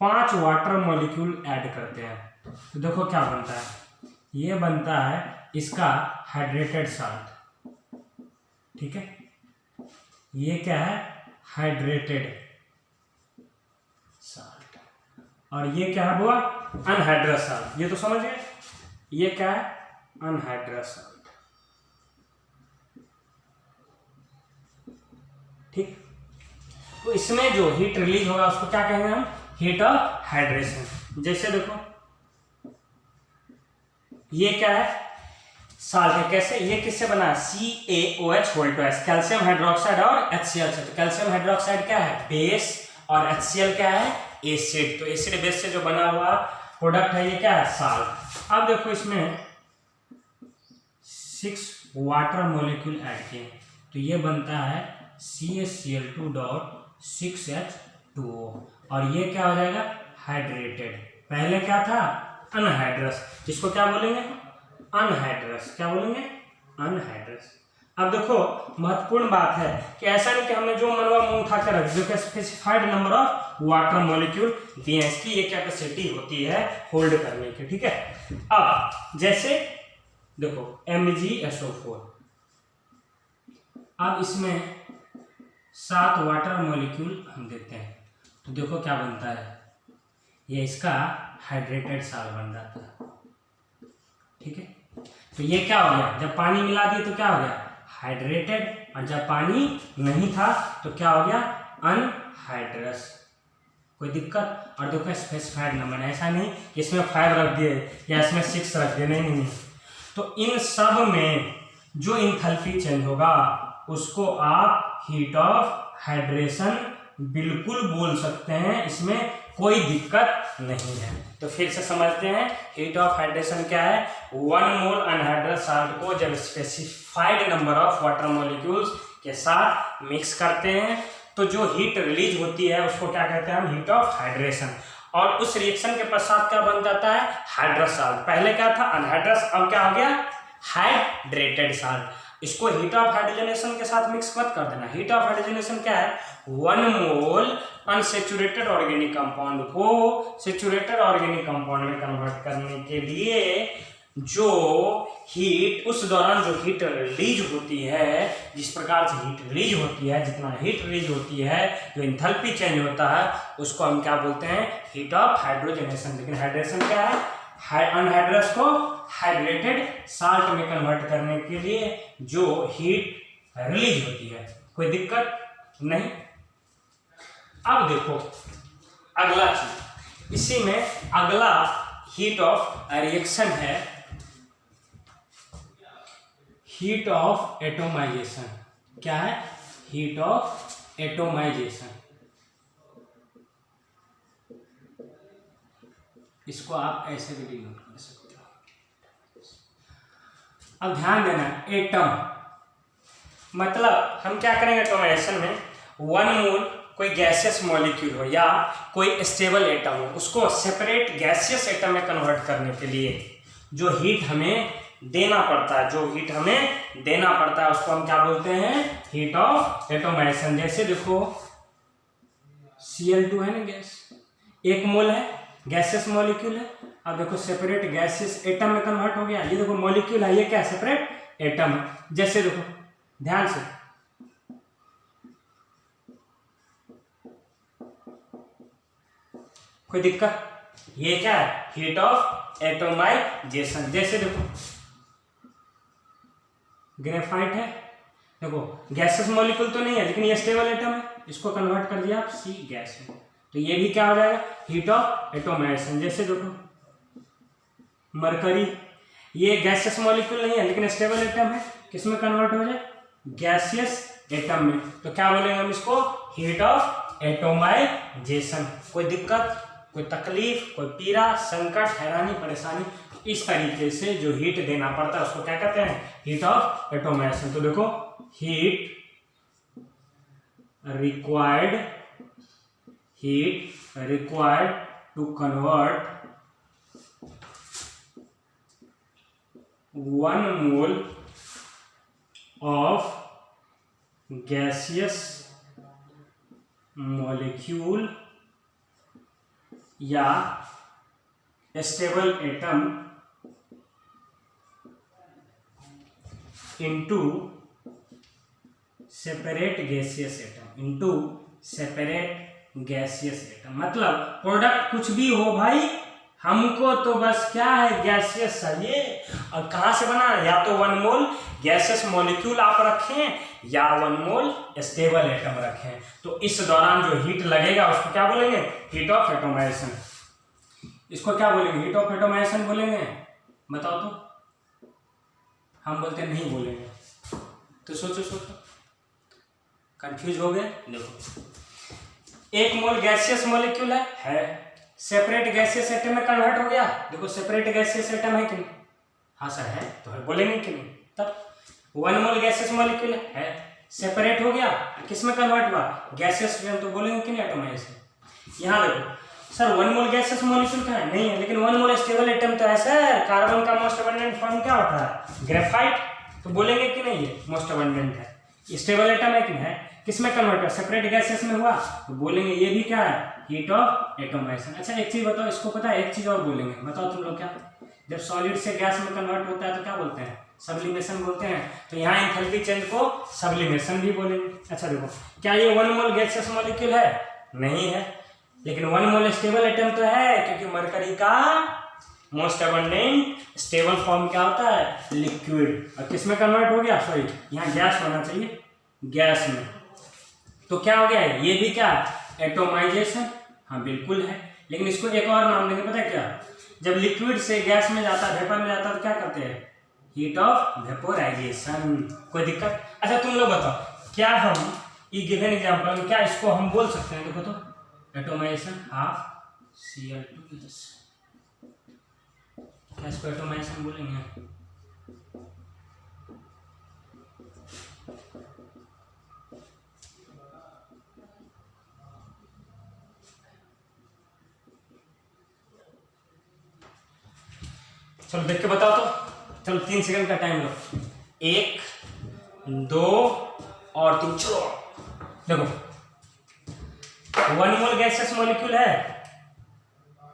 [SPEAKER 1] 5 वाटर मॉलिक्यूल ऐड करते हैं, तो देखो क्या बनता है? ये बनता है इसका हाइड्रेटेड साल्ट। ठीक है, ये क्या है? Hydrated salt. और ये क्या है? वो अनहाइड्रस साल्ट। ये तो समझ गए, ये क्या है? Anhydrous salt. ठीक, तो इसमें जो हीट रिलीज होगा उसको क्या कहेंगे हम? Heat of hydration. जैसे देखो, ये क्या है? साल्ट है। कैसे? ये किससे बना है? CaOH, कैल्शियम हाइड्रोक्साइड और HCl से। तो कैल्शियम हाइड्रोक्साइड क्या है? बेस, और HCl क्या है? एसिड। तो एसिड बेस से जो बना हुआ प्रोडक्ट है ये क्या है? साल्ट। अब देखो, इसमें 6 वाटर मॉलिक्यूल ऐड किए, तो ये बनता है CaCl2.6H2O, और ये क्या हो जाएगा? हाइड्रेटेड। पहले क्या था? अनहाइड्रस, जिसको क्या बोलेंगे? अनहाइड्रस। क्या बोलेंगे? अनहाइड्रस। अब देखो, महत्वपूर्ण बात है कि ऐसा नहीं कि हमने जो मनवा मुंह उठा कर रख, जो कि specified number of water molecule दिए हैं, इसकी ये कैपेसिटी होती है होल्ड करने की। ठीक है, अब जैसे देखो MgSO4, अब इसमें 7 वाटर मॉलिक्यूल हम देते हैं, तो देखो क्या बनता है? ये इसका हाइड्रेटेड साल्ट बन जाता है। ठीक है, तो ये क्या हो गया? जब पानी मिला दिए तो क्या हो गया? हाइड्रेटेड, और जब पानी नहीं था तो क्या हो गया? अनहाइड्रस। कोई दिक्कत? और देखो स्पेसिफाइड नंबर, ऐसा नहीं कि इसमें 5 रख दिए या इसमें 6 रख दिए, नहीं। तो इन सब में जो इंथैल्पी चेंज होगा उसको आप हीट ऑफ हाइड्रेशन बिल्कुल बोल सकते हैं। इसमें कोई दिक्कत नहीं है। तो फिर से समझते हैं, हीट ऑफ हाइड्रेशन क्या है? 1 मोल अनहाइड्रस साल्ट को जब specified number of water molecules के साथ मिक्स करते हैं तो जो हीट रिलीज होती है उसको क्या कहते हैं हम? Heat of hydration. और उस रिएक्शन के पश्चात क्या बन जाता है? Hydrous salt. पहले क्या था? अनहाइड्रस, अब क्या हो गया? Hydrated salt. इसको हीट ऑफ हाइड्रोजनेशन के साथ मिक्स मत कर देना। हीट ऑफ हाइड्रोजनेशन क्या है? 1 मोल अनसेचुरेटेड ऑर्गेनिक कंपाउंड को सेचुरेटेड ऑर्गेनिक कंपाउंड में कन्वर्ट करने के लिए जो हीट, उस दौरान जो हीट रिलीज होती है, जिस प्रकार से हीट रिलीज होती है, जितना हीट रिलीज होती है, जो इंथैल्पी चेंज होता है, उसको हम क्या बोलते हैं? Heat of hydrogenation. लेकिन हाइड्रेशन क्या है? अनहाइड्रस को हाइड्रेटेड साल्ट में कन्वर्ट करने के लिए जो हीट रिलीज होती है। कोई दिक्कत नहीं। अब देखो अगला चीज, इसी में अगला हीट ऑफ रिएक्शन है हीट ऑफ एटोमाइजेशन। क्या है? Heat of atomisation. इसको आप ऐसे भी डिनोट कर सकते हो। अब ध्यान देना, एटम मतलब हम क्या करेंगे एटोमाइजेशन में? 1 मोल कोई गैसियस मॉलिक्यूल हो या कोई स्टेबल एटम हो, उसको सेपरेट गैसियस एटम में कन्वर्ट करने के लिए जो हीट हमें देना पड़ता है, उसको हम क्या बोलते हैं? Heat of atomisation. जैसे देखो Cl2 है ना गैस, 1 मोल है, गैसियस मॉलिक्यूल है। अब देखो सेपरेट गैसियस एटम में कन्वर्ट हो गया। ये देखो मॉलिक्यूल है, ये क्या? सेपरेट एटम है। जैसे देखो ध्यान से, कोई दिक्कत? ये क्या है? Heat of atomisation. जैसे देखो ग्रेफाइट है, देखो गैसेस मॉलिक्यूल तो नहीं है लेकिन ये स्टेबल एटम है, इसको कन्वर्ट कर दिया आप सी गैस में, तो ये भी क्या हो जाएगा? Heat of atomisation. जैसे देखो मरकरी, ये गैसियस मॉलिक्यूल नहीं है लेकिन स्टेबल एटम है, किसमें कन्वर्ट हो जाए? गैसियस एटम में, तो क्या बोलेंगे हम इसको? Heat of atomisation. कोई दिक्कत, कोई तकलीफ, कोई पीड़ा, संकट, हैरानी, परेशानी? इस तरीके से जो हीट देना पड़ता है उसको क्या कहते हैं? Heat of atomisation. तो देखो heat required to convert 1 mole of gaseous molecule या stable atom into separate gaseous atom. मतलब प्रोडक्ट कुछ भी हो भाई, हमको तो बस क्या है? गैसियस चाहिए। और कहाँ से बना? या तो 1 मोल गैसियस मॉलिक्यूल आप रखें या 1 मोल स्टेबल एटम रखें। तो इस दौरान जो हीट लगेगा उसको क्या बोलेंगे? Heat of atomisation. इसको क्या बोलेंगे? हीट ऑफ एटोमाइजेशन बोलेंगे? बताओ तो। हम बोलते हैं नहीं बोलेंगे, तो सोचो कंफ्यूज हो गए। देखो 1 मोल गैसियस मॉलिक्यूल है, सेपरेट गैसियस एटम में कन्वर्ट हो गया। देखो सेपरेट गैसियस एटम है कि नहीं? हाँ सर है, तो है बोलेंगे कि नहीं? तब 1 मोल गैसियस मॉलिक्यूल है, सेपरेट हो गया, किस में कन्वर्ट हुआ? गैसियस एटम, तो बोलेंगे कि नहीं एटोमाइजेशन। यहाँ देखो सर 1 मोल गैसियस मॉलिक्यूल का है, नहीं है, लेकिन 1 मोल स्टेबल एटम तो है सर। कार्बन का मोस्ट अबंडेंट फॉर्म क्या होता है? ग्रेफाइट, तो बोलेंगे कि नहीं ये मोस्ट अबंडेंट है, स्टेबल एटम है कि नहीं है? किस में कन्वर्ट हुआ? सेपरेट गैसेस में हुआ, तो बोलेंगे ये भी क्या है? Heat of atomisation. अच्छा एक चीज बताओ, इसको पता है? एक चीज और बोलेंगे, बताओ तुम लोग क्या? जब सॉलिड से गैस में कन्वर्ट होता है तो क्या बोलते हैं? सब्लिमेशन बोलते हैं। तो यहाँ एंथैल्पी चेंज को सब्लिमेशन भी बोलेंगे। अच्छा देखो, क्या ये 1 मोल गैसियस मॉलिक्यूल है? नहीं है, लेकिन 1 मोल स्टेबल एटम तो है, क्योंकि मरकरी का मोस्ट अबंडेंट स्टेबल फॉर्म क्या होता है? लिक्विड। और किस में कन्वर्ट हो गया? सॉरी, यहाँ गैस होना चाहिए, गैस में। तो क्या हो गया? ये भी क्या है? एटोमाइजेशन। हाँ बिल्कुल है, लेकिन इसको एक और नाम देंगे, पता है क्या? जब लिक्विड से गैस में जाता है, वेपर में जाता है, तो क्या करते हैं? Heat of vaporisation. कोई दिक्कत? अच्छा तुम लोग बताओ, क्या हम गिवन एग्जांपल में क्या इसको हम बोल सकते हैं? देखो तो एटोमाइजेशन हाफ Cl2 गैस, क्या इसको एटोमाइजेशन बोलेंगे? चलो देख के बताओ तो, चलो 3 सेकंड का टाइम लो, 1 2 और 3, चलो देखो 1 मोल गैसियस मॉलिक्यूल है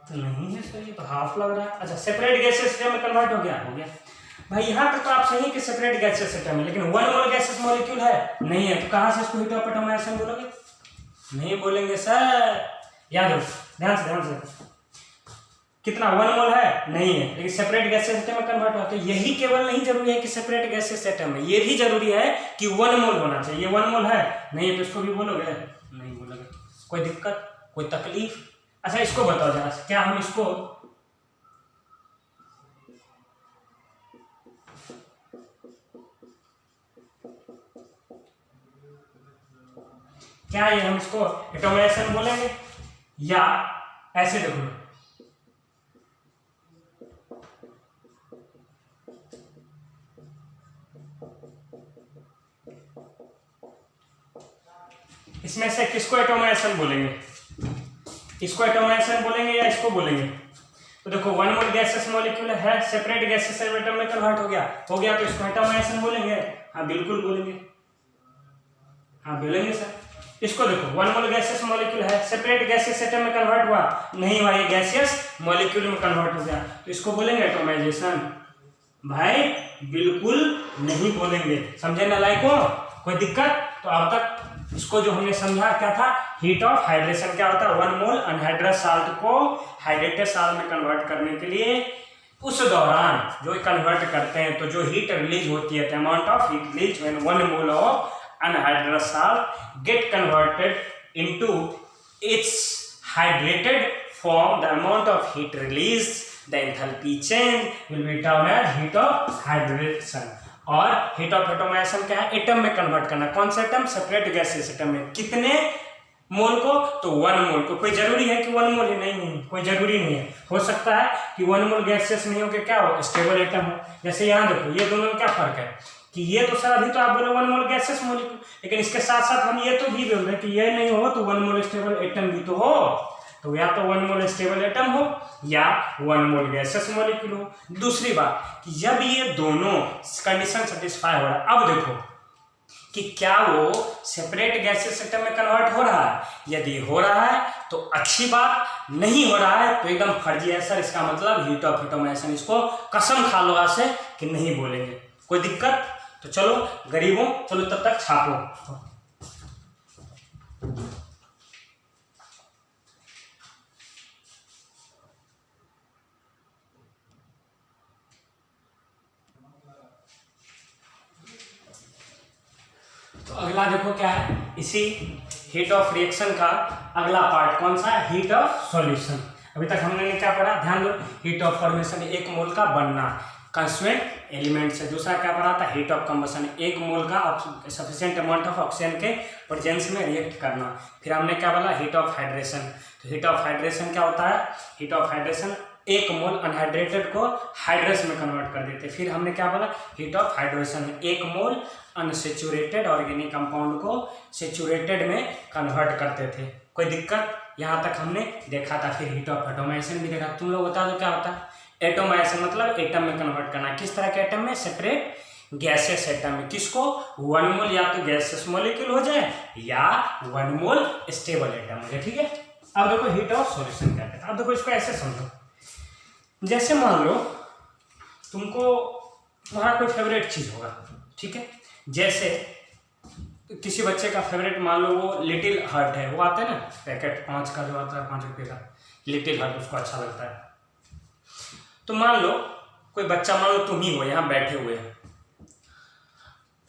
[SPEAKER 1] तो नहीं है सर, ये तो हाफ लग रहा है। अच्छा सेपरेट गैसियस सिस्टम में कन्वर्ट हो गया भाई, यहाँ तक तो आप सही कि सेपरेट गैसियस सिस्टम है, लेकिन 1 मोल गैसियस मॉलिक्यूल है नहीं है, तो कहाँ से इसको हीट ऑफ एटोमाइजेशन बोलोगे? नहीं बोलेंगे सर, याद रखो ध्यान से कितना 1 मोल है नहीं है, लेकिन सेपरेट गैसियस सिस्टम में कन्वर्ट होता है। यही केवल नहीं जरूरी है कि सेपरेट गैसियस सिस्टम में, ये भी जरूरी है कि 1 मोल होना चाहिए। 1 मोल है नहीं है तो इसको भी बोलोगे? नहीं बोलोगे। कोई दिक्कत, कोई तकलीफ? अच्छा इसको बताओ जरा, क्या हम इसको क्या ये हम इसको एटोमाइजेशन बोलेंगे या ऐसे देखो, इसमें से किसको एटोमाइजेशन बोलेंगे? इसको एटोमाइजेशन बोलेंगे या इसको बोलेंगे? तो देखो 1 मोल गैसियस मॉलिक्यूल है, सेपरेट गैसियस एटम में कन्वर्ट हो गया तो इसको एटोमाइजेशन बोलेंगे? हाँ बिल्कुल बोलेंगे, हाँ बोलेंगे सर। इसको देखो 1 मोल गैसियस मॉलिक्यूल है, सेपरेट गैसियस एटम में कन्वर्ट हुआ नहीं हुआ, ये गैसियस मॉलिक्यूल में कन्वर्ट हो गया तो इसको बोलेंगे एटोमाइजेशन? भाई बिल्कुल नहीं बोलेंगे, समझे ना लाइको? कोई दिक्कत? तो अब तक इसको जो हमने समझा क्या था, हीट ऑफ हाइड्रेशन क्या होता है, 1 मोल अनहाइड्रस साल्ट को हाइड्रेटेड साल्ट में कन्वर्ट करने के लिए उस दौरान जो कन्वर्ट करते हैं तो जो हीट रिलीज होती है, amount of heat release when 1 mole of anhydrous salt get converted into its hydrated form, the amount of heat release, the enthalpy change will be termed as heat of hydration. और heat of atomization क्या है, atom में convert करना। कौन सा atom? Separate gaseous atom में। कितने मोल को? तो 1 मोल को। कोई जरूरी है कि 1 मोल ही? नहीं, कोई जरूरी नहीं है। हो सकता है कि 1 मोल गैसियस नहीं हो कि क्या हो, स्टेबल एटम हो। जैसे यहाँ देखो ये दोनों में क्या फर्क है कि ये तो सर अभी तो आप बोले 1 मोल गैसियस मॉलिक्यूल, लेकिन इसके साथ साथ हम ये तो भी बोल रहे हैं कि ये नहीं हो तो 1 मोल स्टेबल एटम भी तो हो, तो या तो 1 मोल स्टेबल एटम हो या 1 मोल गैसियस मॉलिक्यूल हो। दूसरी बात कि जब ये दोनों कंडीशन सेटिस्फाई हो रहा है, अब देखो कि क्या वो सेपरेट गैसियस एटम में कन्वर्ट हो रहा है, यदि हो रहा है तो अच्छी बात, नहीं हो रहा है तो एकदम फर्जी है सर, इसका मतलब हीट ऑफ एटोमाइजेशन। इसको कसम खा लो आज से कि नहीं बोलेंगे। कोई दिक्कत? तो चलो गरीबों, चलो तब तक छापो। तो अगला देखो क्या है, इसी हीट ऑफ रिएक्शन का अगला पार्ट कौन सा है, हीट ऑफ सॉल्यूशन। अभी तक हमने क्या पढ़ा, ध्यान दो, हीट ऑफ फॉर्मेशन 1 मोल का बनना कंस्टिट्यूएंट एलिमेंट से। दूसरा क्या पढ़ा था, हीट ऑफ कंबशन 1 मोल का सफिशिएंट अमाउंट ऑफ ऑक्सीजन के प्रेजेंस में रिएक्ट करना। फिर हमने क्या बोला, हीट ऑफ हाइड्रेशन। तो हीट ऑफ हाइड्रेशन क्या होता है, हीट ऑफ हाइड्रेशन 1 मोल अनहाइड्रेटेड को हाइड्रस में कन्वर्ट कर देते। फिर हमने क्या बोला, heat of hydration 1 mole unsaturated organic compound को सेचुरेटेड में कन्वर्ट करते थे। कोई दिक्कत? यहाँ तक हमने देखा था। फिर हीट ऑफ एटोमाइजेशन भी देखा। तुम लोग बता दो क्या होता है एटोमाइजेशन? मतलब एटम में कन्वर्ट करना। किस तरह के एटम में? सेपरेट गैसियस एटम में। किसको? 1 मोल या तो गैसियस मॉलिक्यूल हो जाए या 1 मोल स्टेबल एटम हो जाए। ठीक है, अब देखो हीट ऑफ सॉल्यूशन क्या कहता है। अब देखो इसको ऐसे समझो, जैसे मान लो तुमको तुम्हारा कोई फेवरेट चीज होगा, ठीक है, जैसे किसी बच्चे का फेवरेट मान लो वो लिटिल हार्ट है, वो आता है ना पैकेट 5 का जो आता है, 5 रुपये का लिटिल हार्ट, उसको अच्छा लगता है। तो मान लो कोई बच्चा, मान लो तुम ही हो यहाँ बैठे हुए हैं,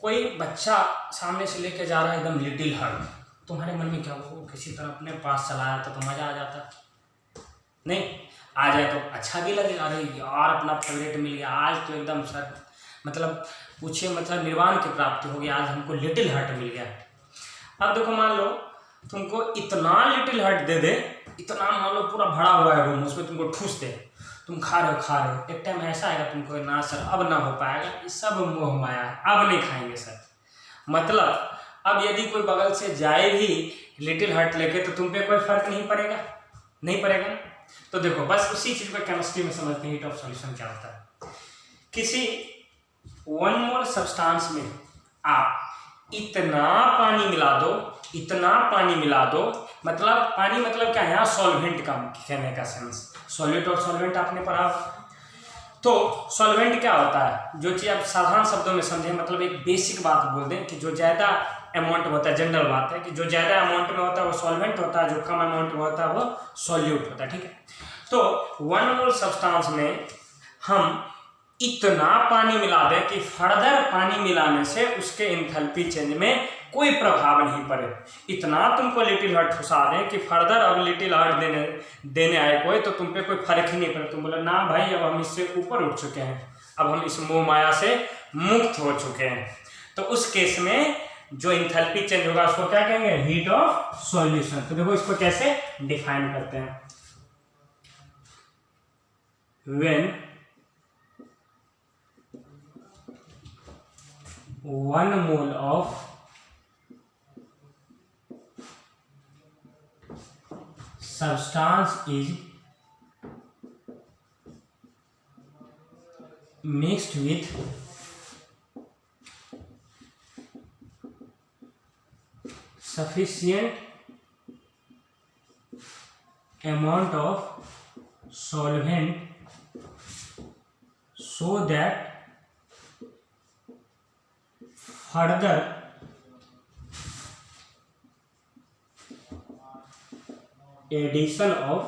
[SPEAKER 1] कोई बच्चा सामने से लेके जा रहा है एकदम लिटिल हार्ट, तुम्हारे मन में क्या हो, किसी तरह अपने पास चला आता तो मजा आ जाता, नहीं आ जाए तो अच्छा भी लगे, अरे यार अपना फेवरेट मिल गया आज तो एकदम सर मतलब पूछिए, मतलब निर्वाण की प्राप्ति हो गई, आज हमको लिटिल हार्ट मिल गया। अब देखो मान लो तुमको इतना लिटिल हार्ट दे दे, इतना मान लो पूरा भरा हुआ है रूम, उसमें तुमको ठूस दे, तुम खा रहे हो, एक टाइम ऐसा आएगा तुमको ना सर अब ना हो पाएगा, ये सब मोह माया है, अब नहीं खाएंगे सर। मतलब अब यदि कोई बगल से जाए भी लिटिल हार्ट लेके तो तुम पे कोई फर्क नहीं पड़ेगा, नहीं पड़ेगा ना। तो देखो बस उसी चीज को केमिस्ट्री में समझते हैं हीट ऑफ सॉल्यूशन क्या होता है। किसी 1 मोल सब्सटेंस में आप इतना पानी मिला दो, इतना पानी मिला दो, मतलब पानी मतलब क्या है यहाँ सॉल्वेंट का कहने का सेंस, सॉल्यूट और सॉल्वेंट आपने पढ़ा। तो सॉल्वेंट क्या होता है, जो चीज़ आप साधारण शब्दों में समझें, मतलब एक बेसिक बात बोल दें कि जो ज़्यादा अमाउंट होता है, जनरल बात है कि जो ज़्यादा अमाउंट में होता है वो सॉल्वेंट होता है, जो कम अमाउंट में होता है वो सॉल्यूट होता है, ठीक है। तो 1 मोल सब्सटेंस में हम इतना पानी मिला दें कि फर्दर पानी मिलाने से उसके एंथैल्पी चेंज में कोई प्रभाव नहीं पड़े। इतना तुमको लिटिल हार्ट घुसा दें कि फर्दर अब लिटिल हार्ट देने आए कोई तो तुम पे कोई फर्क ही नहीं पड़े, तुम बोले ना भाई अब हम इससे ऊपर उठ चुके हैं, अब हम इस मोह माया से मुक्त हो चुके हैं। तो उस केस में जो एंथैल्पी चेंज होगा उसको क्या कहेंगे, हीट ऑफ सॉल्यूशन। तो देखो इसको कैसे डिफाइन करते हैं, when 1 mole of substance is mixed with sufficient amount of solvent so that further addition of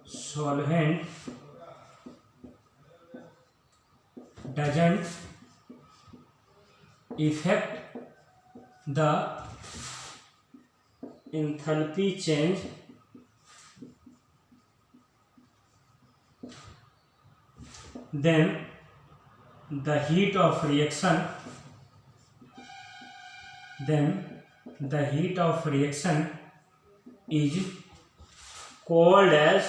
[SPEAKER 1] solvent doesn't affect the enthalpy change then the heat of reaction is called as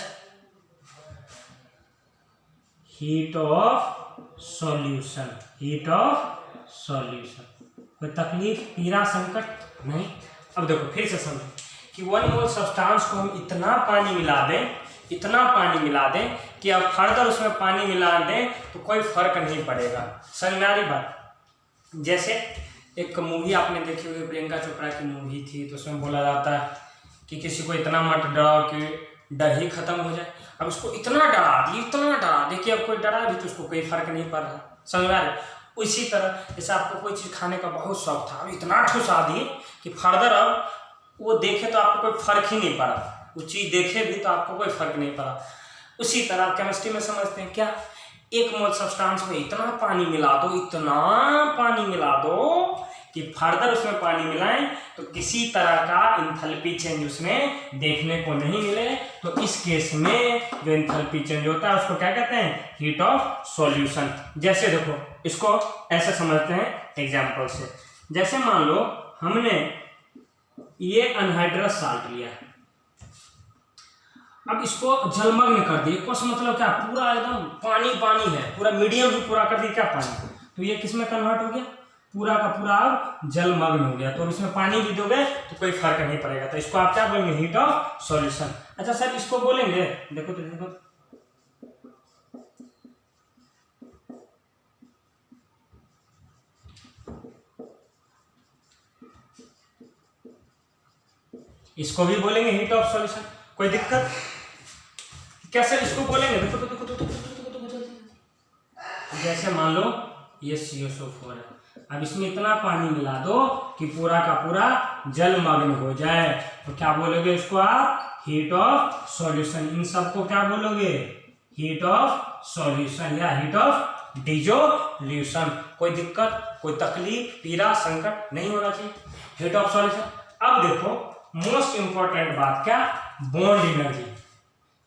[SPEAKER 1] heat of solution, heat of solution। कोई तकलीफ, पीड़ा, संकट नहीं। अब देखो फिर से समझो कि 1 मोल सब्सटेंस को हम इतना पानी मिला दें, इतना पानी मिला दें कि अब फर्दर उसमें पानी मिला दें तो कोई फर्क नहीं पड़ेगा। समझ में आ रही बात। जैसे एक मूवी आपने देखी होगी, प्रियंका चोपड़ा की मूवी थी, तो उसमें बोला जाता है कि किसी को इतना मत डराओ कि डर ही खत्म हो जाए। अब उसको इतना डरा दे कि अब कोई डरा भी तो उसको कोई फर्क नहीं पड़ रहा। समझ में आ रही। उसी तरह जैसे आपको कोई चीज़ खाने का बहुत शौक था, अब इतना ठुसा दिए कि फर्दर अब वो देखे तो आपको कोई फर्क ही नहीं पड़ा, वो चीज़ देखे भी तो आपको कोई फर्क नहीं पड़ा। उसी तरह आप केमिस्ट्री में समझते हैं क्या, 1 मोल सब्सटेंस में इतना पानी मिला दो, इतना पानी मिला दो कि फर्दर उसमें पानी मिलाएं तो किसी तरह का एंथैल्पी चेंज उसमें देखने को नहीं मिले। तो इस केस में जो एंथैल्पी चेंज होता है उसको क्या कहते हैं, हीट ऑफ सॉल्यूशन। जैसे देखो इसको ऐसे समझते हैं एग्जांपल से। जैसे मान लो हमने ये अनहाइड्रस साल्ट लिया, अब इसको जलमग्न कर दिए, कुछ मतलब क्या, पूरा एकदम पानी पानी है, पूरा मीडियम ही पूरा कर दिया क्या पानी, तो ये किस में कन्वर्ट हो गया, पूरा का पूरा अब जलमग्न हो गया। तो इसमें पानी भी दोगे तो कोई फर्क नहीं पड़ेगा। तो इसको आप क्या बोलेंगे, हीट ऑफ सॉल्यूशन। अच्छा सर इसको बोलेंगे, देखो तो देखो इसको भी बोलेंगे हीट ऑफ सॉल्यूशन, कोई दिक्कत क्या सर, इसको बोलेंगे देखो तो देखो तो जैसे मान लो ये CSO4 है, अब इसमें इतना पानी मिला दो कि पूरा का पूरा जलमग्न हो जाए, तो क्या बोलोगे इसको आप, हीट ऑफ सॉल्यूशन। इन सबको क्या बोलोगे, हीट ऑफ सॉल्यूशन या हीट ऑफ डिसोल्यूशन। कोई दिक्कत, कोई तकलीफ, पीड़ा, संकट नहीं होना चाहिए, हीट ऑफ सॉल्यूशन। अब देखो मोस्ट इंपॉर्टेंट बात क्या, बॉन्ड एनर्जी।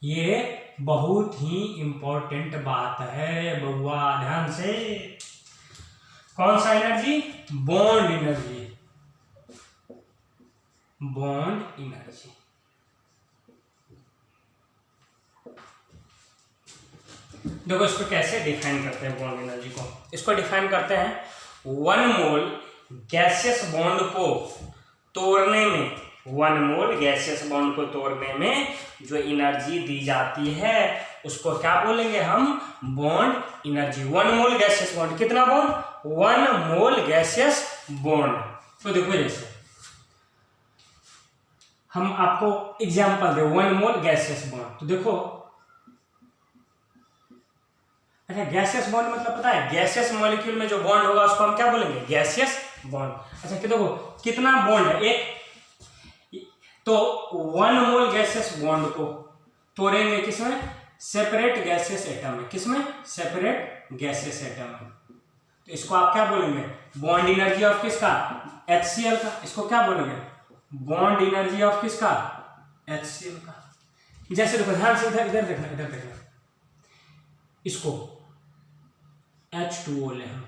[SPEAKER 1] ये बहुत ही इंपॉर्टेंट बात है बउआ, ध्यान से। कौन सा energy, bond energy. Bond energy. देखो इसको कैसे डिफाइन करते हैं बॉन्ड एनर्जी को। इसको डिफाइन करते हैं 1 मोल गैसियस बॉन्ड को तोड़ने में, 1 मोल गैसियस बॉन्ड को तोड़ने में जो एनर्जी दी जाती है उसको क्या बोलेंगे हम, बॉन्ड एनर्जी। 1 मोल गैसियस बॉन्ड, कितना बॉन्ड, 1 मोल गैसियस बॉन्ड। तो देखो जैसे हम आपको एग्जांपल दे 1 मोल गैसियस बॉन्ड, तो देखो अच्छा गैसियस बॉन्ड मतलब पता है, गैसियस मॉलिक्यूल में जो बॉन्ड होगा उसको हम क्या बोलेंगे, गैसियस बॉन्ड। अच्छा कि देखो कितना बॉन्ड है, एक, तो 1 मोल गैसियस बॉन्ड को तोड़ेंगे किसमें, सेपरेट गैसियस एटम में। किसमें, सेपरेट गैसियस एटम में। तो इसको आप क्या बोलेंगे, बॉन्ड एनर्जी ऑफ किसका, HCl का। इसको क्या बोलेंगे, बॉन्ड एनर्जी ऑफ किसका, HCl का। जैसे देखो ध्यान से इधर देखना, इधर देखना, इसको H2O ले हम,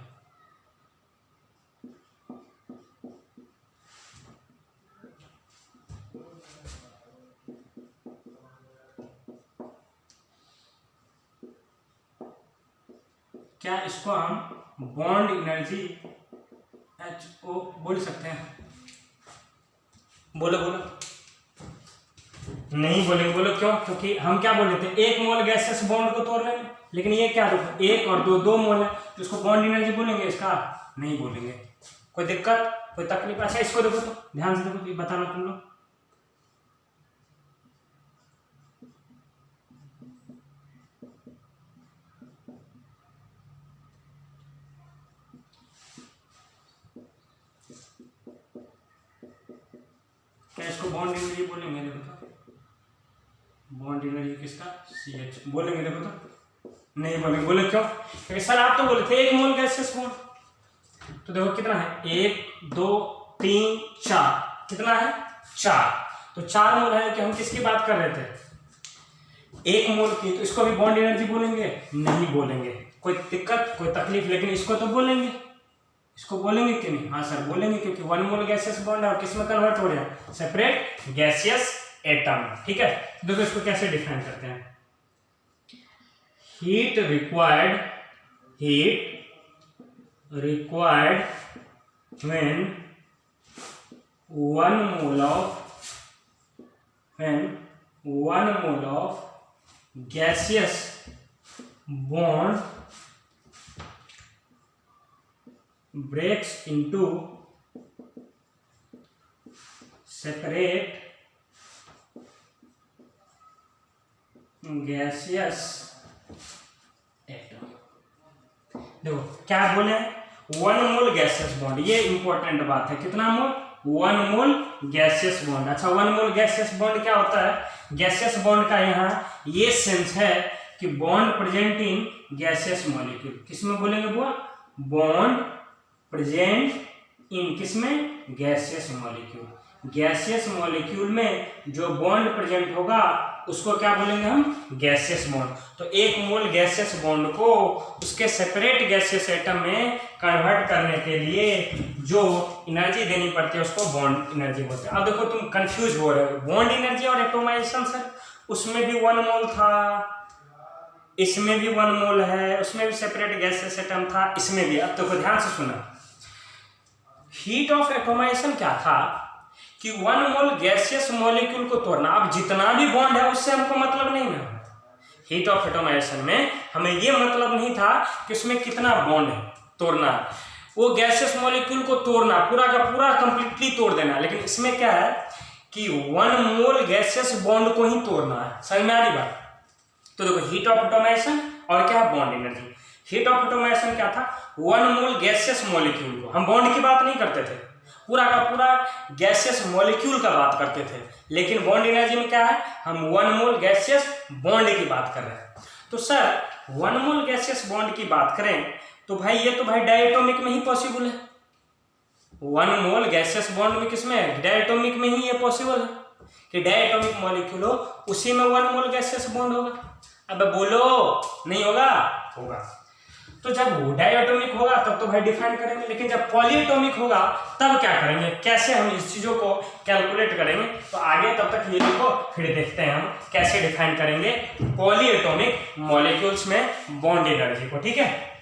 [SPEAKER 1] क्या इसको हम बॉन्ड एनर्जी HO बोल सकते हैं, बोलो बोलो, नहीं बोलेंगे, बोलो क्यों, क्योंकि हम क्या बोल रहे थे, 1 मोल गैसियस बॉन्ड को तोड़ लेंगे, लेकिन ये क्या देखो 1 और 2 मोल है, तो इसको बॉन्ड एनर्जी बोलेंगे, इसका नहीं बोलेंगे। कोई दिक्कत, कोई तकलीफ। अच्छा इसको देखो तो ध्यान से देखो, ये बताना तुम लोग, क्या इसको बॉन्ड एनर्जी बोलेंगे, देखो तो बॉन्ड एनर्जी किसका, CH बोलेंगे, देखो तो नहीं बोलेंगे। बोले क्यों, क्योंकि सर आप तो बोले थे 1 मोल गैसियस बॉन्ड, तो देखो कितना है, 1 2 3 4, कितना है 4, तो 4 मोल है कि हम किसकी बात कर रहे थे, 1 मोल की, तो इसको भी बॉन्ड एनर्जी बोलेंगे, नहीं बोलेंगे। कोई दिक्कत, कोई तकलीफ, लेकिन इसको तो बोलेंगे, इसको बोलेंगे कि नहीं, हाँ सर बोलेंगे, क्योंकि 1 मोल गैसियस बॉन्ड है और किस में कन्वर्ट हो रहा है, सेपरेट गैसियस एटम। ठीक है, देखो इसको कैसे डिफाइन करते हैं, heat required when 1 mole of gaseous bond breaks into separate gaseous atom. देखो क्या बोले, 1 मोल गैसियस बॉन्ड, ये इंपॉर्टेंट बात है, कितना मोल, 1 मोल गैसियस बॉन्ड। अच्छा 1 मोल गैसियस बॉन्ड क्या होता है, गैसियस बॉन्ड का यहाँ ये सेंस है कि bond present in gaseous molecule, किसमें बोलेंगे बुआ, बॉन्ड प्रेजेंट इन किसमें, गैसियस मॉलिक्यूल। गैसियस मॉलिक्यूल में जो बॉन्ड प्रेजेंट होगा उसको क्या बोलेंगे हम, गैसियस बॉन्ड। तो 1 मोल गैसियस बॉन्ड को उसके सेपरेट गैसियस एटम में कन्वर्ट करने के लिए जो एनर्जी देनी पड़ती है उसको बॉन्ड एनर्जी बोलते हैं। अब देखो तुम कंफ्यूज हो रहे हो, बॉन्ड एनर्जी और एटोमाइजेशन सर, उसमें भी 1 मोल था, इसमें भी 1 मोल है, उसमें भी सेपरेट गैसियस एटम था, इसमें भी। अब देखो ध्यान से सुना, हीट ऑफ एटोमाइजेशन क्या था कि 1 मोल गैसियस मॉलिक्यूल को तोड़ना। अब जितना भी बॉन्ड है उससे हमको मतलब नहीं ना, हीट ऑफ एटोमाइजेशन में हमें ये मतलब नहीं था कि उसमें कितना बॉन्ड है, तोड़ना, वो गैसियस मॉलिक्यूल को तोड़ना, पूरा का पूरा कंप्लीटली तोड़ देना। लेकिन इसमें क्या है कि 1 मोल गैसियस बॉन्ड को ही तोड़ना है, समझ में आ रही बात। तो देखो हीट ऑफ एटोमाइजेशन और क्या है, bond energy. Heat of atomization क्या था, 1 मोल गैसियस मॉलिक्यूल को, हम बॉन्ड की बात नहीं करते थे, पूरा का पूरा गैसियस मॉलिक्यूल का बात करते थे। लेकिन बॉन्ड एनर्जी में क्या है, हम 1 मोल गैसियस बॉन्ड की बात कर रहे हैं। तो सर 1 मोल गैसियस बॉन्ड की बात करें तो भाई ये तो भाई डायटोमिक में ही पॉसिबल है। 1 मोल गैसियस बॉन्ड में किसमें, डायटोमिक में ही ये पॉसिबल है कि डायटोमिक मॉलिक्यूल हो उसी में 1 मोल गैसियस बॉन्ड होगा। अब बोलो नहीं होगा, होगा। तो जब वो डायटोमिक होगा तब तो भाई डिफाइन करेंगे, लेकिन जब पॉलीएटॉमिक होगा तब क्या करेंगे, कैसे हम इस चीज़ों को कैलकुलेट करेंगे। तो आगे तब तक ये देखो, फिर देखते हैं हम कैसे डिफाइन करेंगे पॉलीएटॉमिक मॉलिक्यूल्स में बॉन्ड एनर्जी को, ठीक है।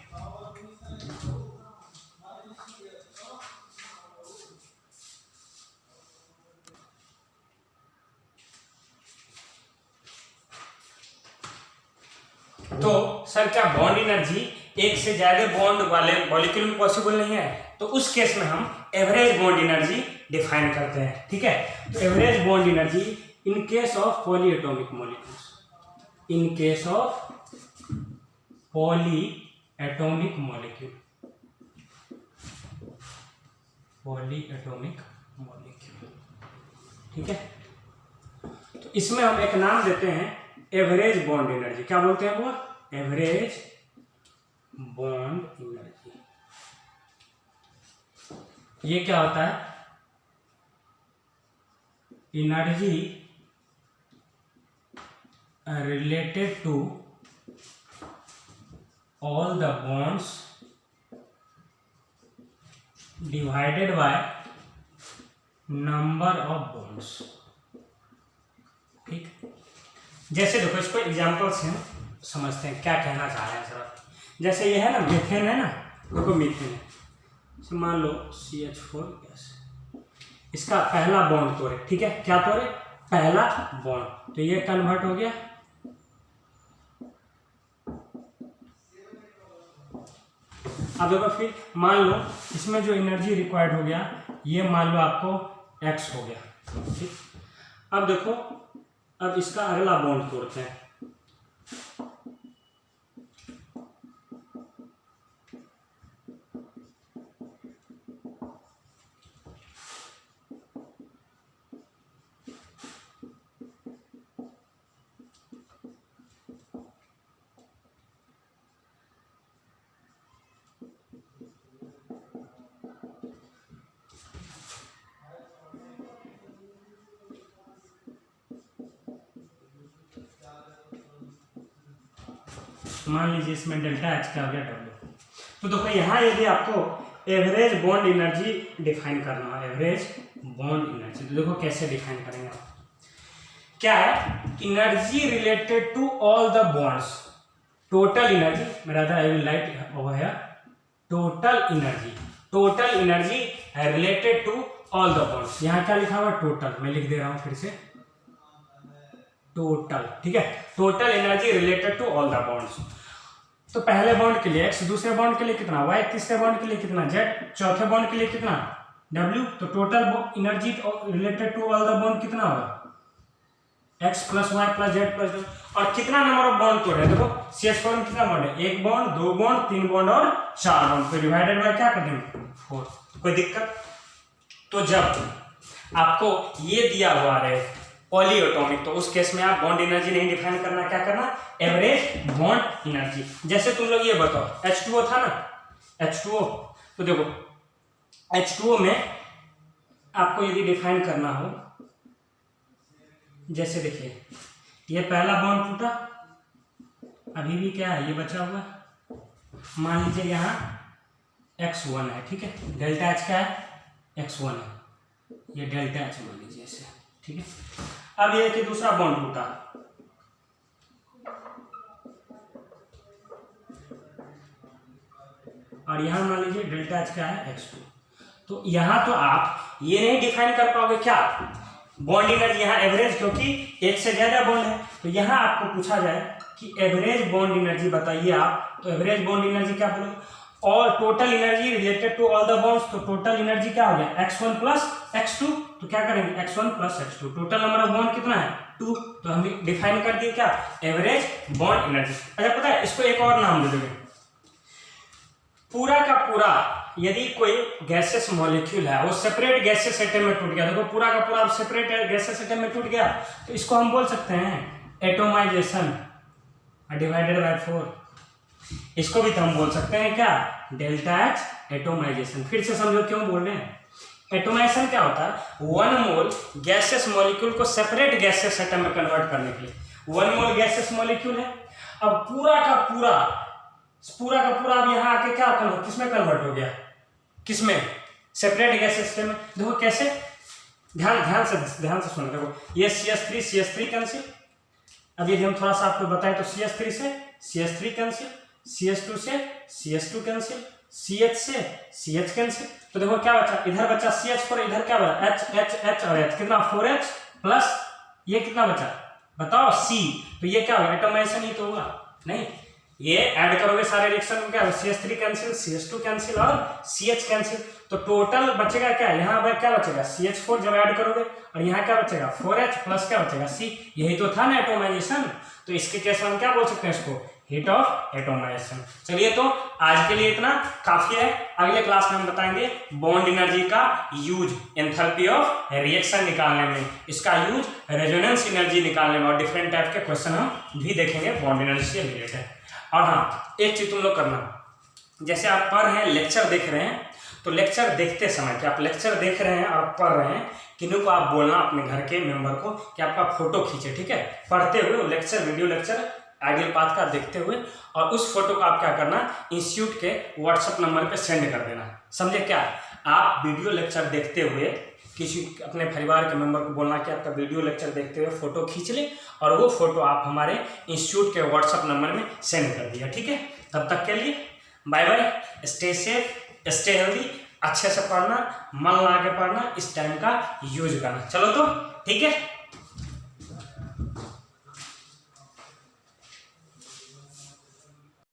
[SPEAKER 1] तो सर क्या बॉन्ड एनर्जी एक से ज्यादा बॉन्ड वाले मॉलिक्यूल में पॉसिबल नहीं है? तो उस केस में हम एवरेज बॉन्ड एनर्जी डिफाइन करते हैं, ठीक है। तो average bond energy in case of polyatomic molecules, in case of polyatomic molecule, polyatomic molecule, ठीक है। तो इसमें हम एक नाम देते हैं एवरेज बॉन्ड एनर्जी। क्या बोलते हैं वो? Average bond energy. ये क्या होता है? Energy related to all the bonds divided by number of bonds, ठीक। जैसे देखो, इसको एग्जाम्पल से हम समझते हैं क्या कहना चाह रहे हैं सर। जैसे ये है ना मीथेन है ना, देखो मीथेन है, तो मान लो CH4 गैस, इसका पहला बॉन्ड तोड़े, ठीक है। क्या तोड़े? पहला बॉन्ड, तो ये कन्वर्ट हो गया, अब देखो फिर मान लो इसमें जो एनर्जी रिक्वायर्ड हो गया, ये मान लो आपको X हो गया, ठीक। अब देखो, अब इसका अगला बॉन्ड तोड़ते हैं, मान लीजिए इसमें डेल्टा H क्या हो गया W। तो देखो यहाँ यदि आपको एवरेज बॉन्ड एनर्जी डिफाइन करना है, एवरेज बॉन्ड एनर्जी, तो देखो कैसे डिफाइन करेंगे आप। क्या है? Energy related to all the bonds, total energy, मेरा था I will write over here, total energy related to all the bonds. यहाँ क्या लिखा हुआ? टोटल, मैं लिख दे रहा हूँ फिर से, टोटल, ठीक है। Total energy related to all the bonds. तो पहले बॉन्ड के लिए X, दूसरे बॉन्ड के लिए कितना Y, तीसरे बॉन्ड के लिए कितना Z, चौथे बॉन्ड के लिए कितना W। तो total energy related to all the bond कितना होगा? X plus Y plus Z plus W। और कितना नंबर ऑफ बॉन्ड तोड़े? देखो CH4 में कितना बॉन्ड है? 1 बॉन्ड, 2 बॉन्ड, 3 बॉन्ड और 4 बॉन्ड, तो डिवाइडेड बाय क्या कर देंगे? 4। कोई दिक्कत? तो जब आपको ये दिया हुआ है पॉलीएटॉमिक, तो उस केस में आप बॉन्ड एनर्जी नहीं डिफाइन करना, क्या करना? Average bond energy. जैसे तुम लोग ये बताओ, H2O था ना, H2O, तो देखो H2O में आपको यदि डिफाइन करना हो, जैसे देखिए ये पहला बॉन्ड टूटा, अभी भी क्या है? ये बचा हुआ, मान लीजिए यहाँ X1 है, ठीक है। डेल्टा H क्या है? X1 है, ये डेल्टा H मान लीजिए इसे, ठीक है। अब ये कि दूसरा बॉन्ड टूटा, और यहां मान लीजिए डेल्टा H क्या है? X2। तो यहां तो आप ये नहीं डिफाइन कर पाओगे क्या बॉन्ड एनर्जी, यहाँ एवरेज, क्योंकि एक से ज्यादा बॉन्ड है। तो यहां आपको पूछा जाए कि एवरेज बॉन्ड एनर्जी बताइए आप, तो एवरेज बॉन्ड एनर्जी क्या बोलोगे? और total energy related to all the bonds, तो टोटल एनर्जी क्या हो गया? X1 plus X2। तो क्या करेंगे? X1 plus X2, total number of bond कितना है? 2। तो हम डिफाइन कर दिए क्या? Average bond energy. अच्छा पता है, इसको एक और नाम दे देंगे, पूरा का पूरा यदि कोई गैसेस मॉलिक्यूल है, वो सेपरेट गैसेस एटम में टूट गया, देखो पूरा का पूरा सेपरेट गैसेस एटम में टूट गया, तो इसको हम बोल सकते हैं एटोमाइजेशन डिवाइडेड बाय 4। इसको भी तो हम बोल सकते हैं क्या? Delta H atomisation. फिर से समझो क्यों बोल रहे हैं। एटोमाइजेशन क्या होता है? 1 मोल गैसेस मॉलिक्यूल को सेपरेट गैसेस एटम में कन्वर्ट करने के लिए। 1 मोल गैसेस मॉलिक्यूल है, अब पूरा का पूरा पूरा का पूरा अब यहाँ आके क्या कन्वर्ट, किसमें कन्वर्ट हो गया, किसमें, सेपरेट गैस सिस्टम में। देखो कैसे, ध्यान से सुनो। देखो ये CH3 कैंसिल। अब यदि हम थोड़ा सा आपको बताएं तो CH3 से CH3 कैंसिल, CH2 से CH2 कैंसिल, CH से CH कैंसिल। तो देखो क्या बचा, इधर बचा CH4, इधर क्या बचा H और H, कितना 4H प्लस ये कितना बचा बताओ C। तो ये क्या होगा, एटोमाइजेशन ही तो होगा, नहीं ये ऐड करोगे सारे रिएक्शन में क्या होगा, CH3 कैंसिल, CH2 कैंसिल और CH कैंसिल। तो टोटल बचेगा क्या, यहाँ पर क्या बचेगा CH4 जब ऐड करोगे, और यहाँ क्या बचेगा 4H प्लस क्या बचेगा C। यही तो था ना एटोमाइजेशन। तो इसके केस में हम क्या बोल सकते हैं इसको, हीट ऑफ एटोमाइजेशन। चलिए तो आज के लिए इतना काफी है। अगले क्लास में हम बताएंगे बॉन्ड एनर्जी का यूज एंथैल्पी ऑफ रिएक्शन निकालने में, इसका यूज रेजोनेंस एनर्जी निकालने में, और डिफरेंट टाइप के क्वेश्चन हम भी देखेंगे बॉन्ड एनर्जी से रिलेटेड। और हाँ एक चीज तुम लोग करना, जैसे आप पढ़ रहे हैं लेक्चर देख रहे हैं, तो लेक्चर देखते समय कि आप लेक्चर देख रहे हैं और पढ़ रहे हैं, किन्हीं को आप बोलना अपने घर के मेंबर को कि आपका फोटो खींचे, ठीक है, पढ़ते हुए lecture, video lecture ideal path का देखते हुए, और उस फोटो को आप क्या करना, इंस्टीट्यूट के व्हाट्सएप नंबर पे सेंड कर देना। समझे क्या, आप वीडियो लेक्चर देखते हुए किसी अपने परिवार के मेंबर को बोलना कि आपका वीडियो लेक्चर देखते हुए फोटो खींच ले, और वो फोटो आप हमारे इंस्टीट्यूट के व्हाट्सएप नंबर में सेंड कर दिया, ठीक है। तब तक के लिए bye bye, stay safe, stay healthy, अच्छे से पढ़ना, मन लगा के पढ़ना, इस टाइम का यूज करना। चलो तो ठीक है।